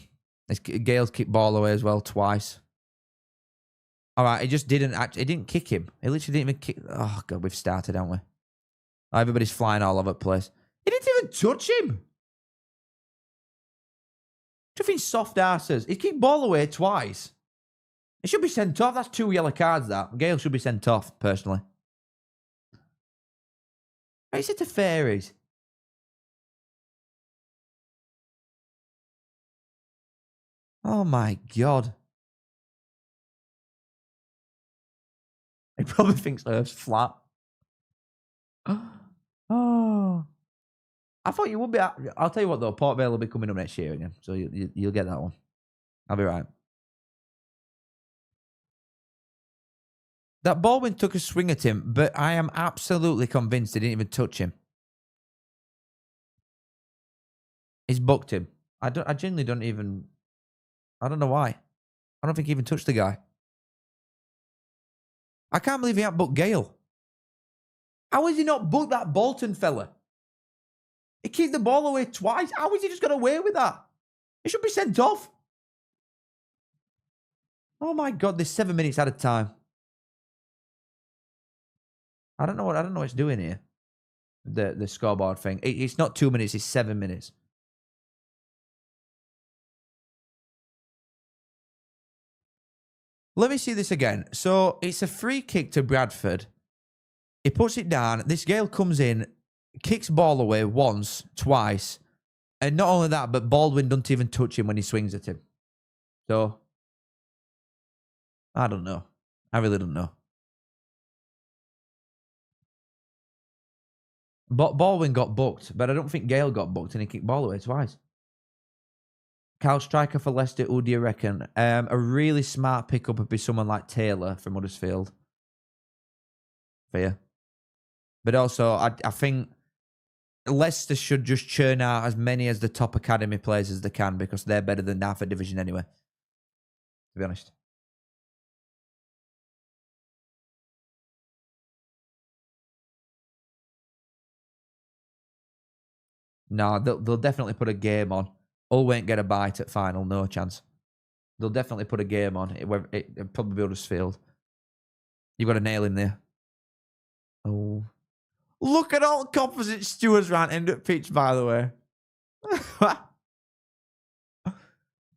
Gale's kicked ball away as well twice. All right, it just didn't. It didn't kick him. It literally didn't even kick. Oh god, we've started, haven't we? Everybody's flying all over the place. He didn't even touch him. Nothing soft asses. He kicked ball away twice. It should be sent off. That's 2 yellow cards. That Gale should be sent off. Personally, is it to fairies? Oh my god. He probably thinks Earth's flat. Oh. I thought you would be. I'll tell you what, though. Port Vale will be coming up next year again. So you'll get that one. I'll be right. That Baldwin took a swing at him, but I am absolutely convinced he didn't even touch him. He's booked him. I genuinely don't even... I don't know why. I don't think he even touched the guy. I can't believe he hadn't booked Gale. How has he not booked that Bolton fella? He kicked the ball away twice. How has he just got away with that? He should be sent off. Oh my god, there's 7 minutes out of time. I don't know what it's doing here. The scoreboard thing. It's not 2 minutes, it's 7 minutes. Let me see this again. So it's a free kick to Bradford. He puts it down. This Gale comes in, kicks ball away once, twice. And not only that, but Baldwin doesn't even touch him when he swings at him. So, I don't know. I really don't know. Baldwin got booked, but I don't think Gale got booked and he kicked ball away twice. Cal striker for Leicester, who do you reckon? A really smart pickup would be someone like Taylor from Huddersfield. Fair. But also, I think Leicester should just churn out as many as the top academy players as they can because they're better than half a division anyway. To be honest. No, they'll definitely put a game on. Hull won't get a bite at final, no chance. They'll definitely put a game on. It'll probably be Huddersfield. You've got a nail in there. Oh. Look at all composite stewards round end at pitch, by the way.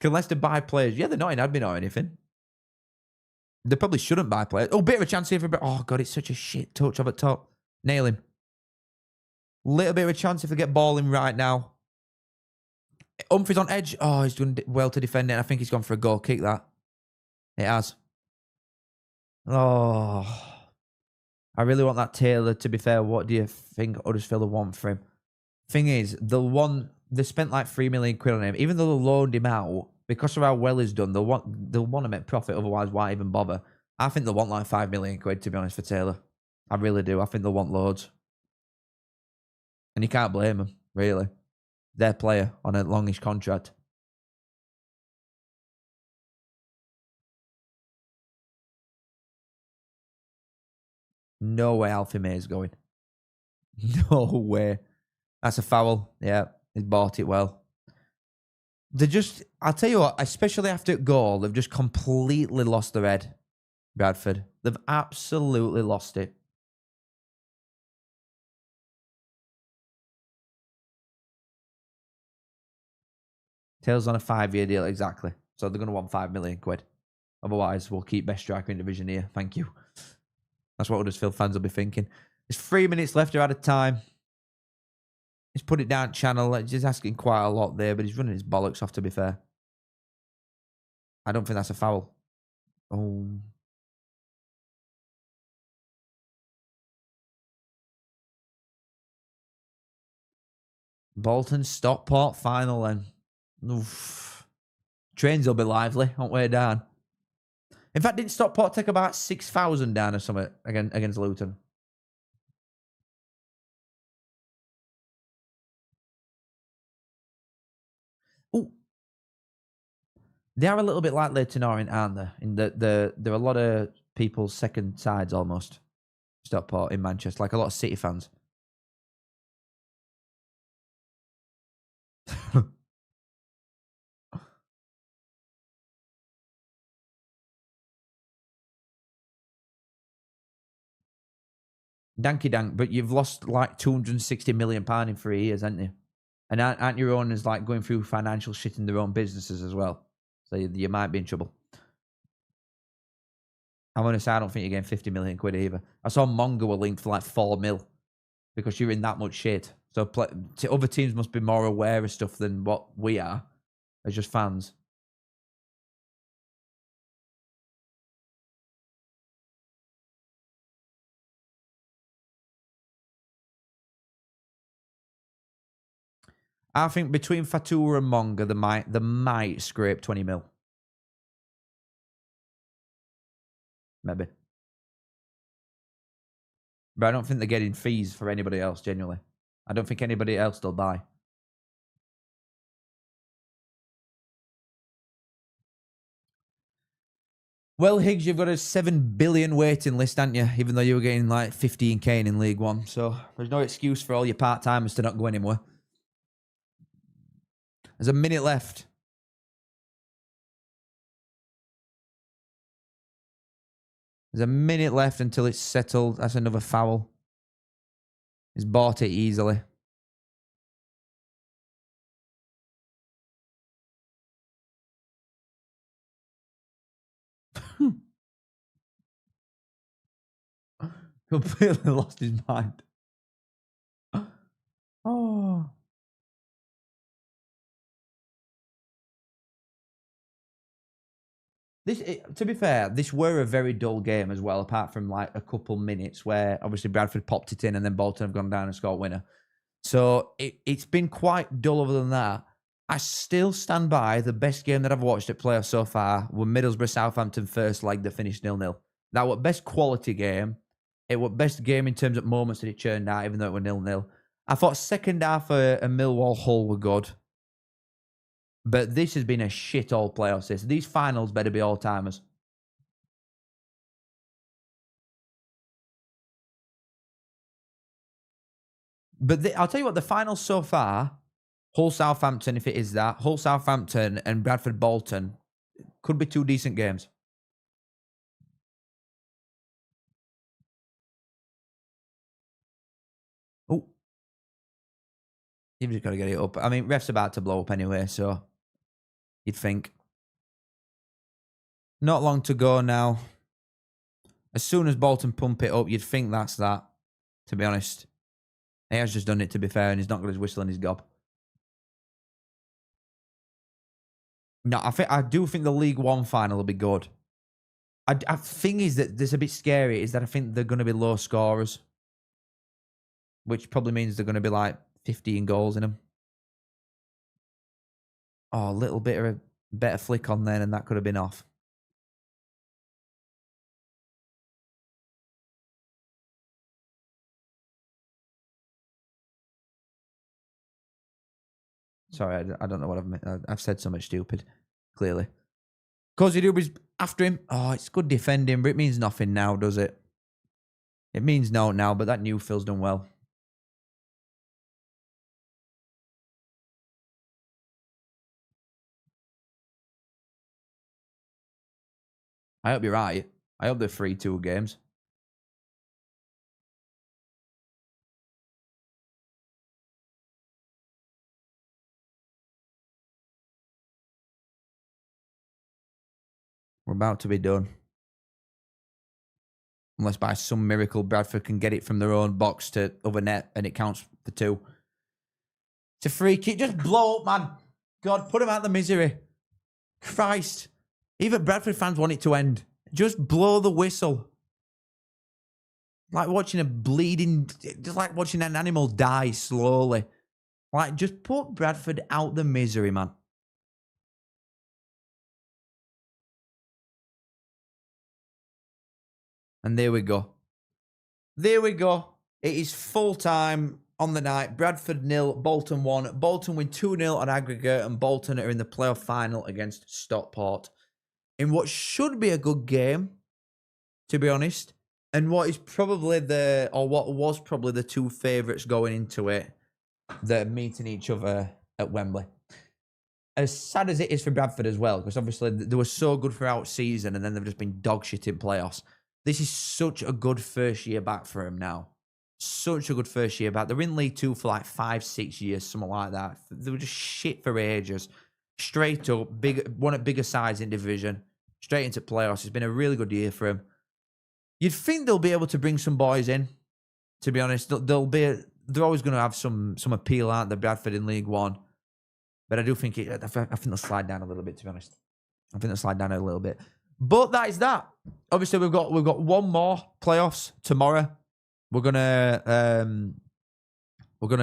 Can Leicester buy players? Yeah, they're not in admin or anything. They probably shouldn't buy players. Oh, bit of a chance here for... Oh, God, it's such a shit touch up at top. Nail him. Little bit of a chance if they get ball in right now. Humphrey's on edge. Oh, he's doing well to defend it. I think he's gone for a goal kick, that. It has. Oh... I really want that Taylor, to be fair. What do you think Huddersfield will want for him? Thing is, they spent like £3 million on him. Even though they loaned him out, because of how well he's done, they'll want to make profit, otherwise why even bother? I think they'll want like £5 million, to be honest, for Taylor. I really do. I think they'll want loads. And you can't blame them, really. Their player on a longish contract. No way Alfie May is going. No way. That's a foul. Yeah, he's bought it well. I'll tell you what, especially after goal, they've just completely lost their head, Bradford. They've absolutely lost it. Tails on a 5-year deal, exactly. So they're going to want £5 million. Otherwise, we'll keep best striker in division here. Thank you. That's what Huddersfield fans will be thinking. There's 3 minutes left. They're out of time. He's put it down channel. He's asking quite a lot there, but he's running his bollocks off, to be fair. I don't think that's a foul. Oh. Bolton, Stockport, final then. Oof. Trains will be lively on way down. In fact, didn't Stockport take about 6,000 down or something against Luton? Oh, they are a little bit like Leighton Orient, aren't they? In there are a lot of people's second sides almost. Stockport in Manchester, like a lot of City fans. Danky dank, but you've lost like £260 million in 3 years, haven't you? And aren't your owners like going through financial shit in their own businesses as well? So you might be in trouble. I'm going to say I don't think you're getting 50 million quid either. I saw Mongo were linked for like 4 mil because you're in that much shit. So other teams must be more aware of stuff than what we are as just fans. I think between Fatura and Monga, they might scrape 20 mil. Maybe. But I don't think they're getting fees for anybody else, genuinely. I don't think anybody else will buy. Well, Higgs, you've got a 7 billion waiting list, haven't you? Even though you were getting like 15k in League One. So there's no excuse for all your part-timers to not go anywhere. There's a minute left. There's a minute left until it's settled. That's another foul. He's bought it easily. Completely lost his mind. Oh. To be fair, this were a very dull game as well, apart from like a couple minutes where obviously Bradford popped it in and then Bolton have gone down and scored a winner. So it's been quite dull other than that. I still stand by the best game that I've watched at playoffs so far were Middlesbrough-Southampton first leg that finished 0-0. That was best quality game. It was best game in terms of moments that it churned out, even though it was 0-0. I thought second half a Millwall-Hull were good. But this has been a shit all playoffs. These finals better be all-timers. But I'll tell you what, the finals so far, Hull Southampton, if it is that, Hull Southampton and Bradford Bolton could be 2 decent games. Oh. You've just got to get it up. I mean, ref's about to blow up anyway, so you'd think. Not long to go now. As soon as Bolton pump it up, you'd think that's that, to be honest. He has just done it, to be fair, and he's not got his whistle and his gob. No, I do think the League One final will be good. I think is that this a bit scary is that I think they're going to be low scorers, which probably means they're going to be like 15 goals in them. Oh, a little bit of a better flick on then, and that could have been off. Sorry, I don't know what I've said so much stupid, clearly. Kozidoubi's after him. Oh, it's good defending, but it means nothing now, does it? It means no now, but that new Phil's done well. I hope you're right. I hope they're 3-2 games. We're about to be done. Unless by some miracle Bradford can get it from their own box to other net and it counts for 2. It's a free kick. Just blow up, man. God, put him out of the misery. Christ. Even Bradford fans want it to end. Just blow the whistle. Like watching a bleeding... Just like watching an animal die slowly. Like, just put Bradford out the misery, man. And there we go. There we go. It is full time on the night. Bradford 0, Bolton 1. Bolton win 2-0 on aggregate, and Bolton are in the playoff final against Stockport. In what should be a good game, to be honest. And what is probably what was probably the 2 favourites going into it that are meeting each other at Wembley. As sad as it is for Bradford as well, because obviously they were so good throughout season and then they've just been dog shit in playoffs. This is such a good first year back for him now. such a good first year back. They were in League Two for like 5-6 years, something like that. They were just shit for ages. Straight up, one of bigger sides in division, straight into playoffs. It's been a really good year for him. You'd think they'll be able to bring some boys in. To be honest, they're always going to have some appeal, aren't they? Bradford in League One, but I do think I think they'll slide down a little bit. To be honest, I think they'll slide down a little bit. But that is that. Obviously, we've got one more playoffs tomorrow. We're gonna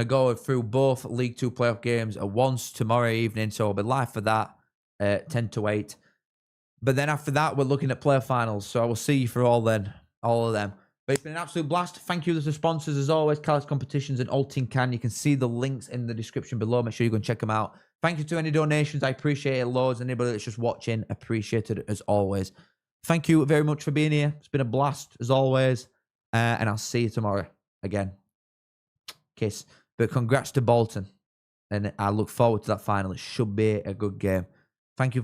go through both League Two playoff games at once tomorrow evening. So I'll be live for that 10 to 8. But then after that, we're looking at playoff finals. So I will see you for all of them. But it's been an absolute blast. Thank you to the sponsors, as always, Callous Competitions and All Team Can. You can see the links in the description below. Make sure you go and check them out. Thank you to any donations. I appreciate it loads. Anybody that's just watching, appreciate it as always. Thank you very much for being here. It's been a blast, as always. And I'll see you tomorrow again. Kiss. But congrats to Bolton. And I look forward to that final. It should be a good game. Thank you.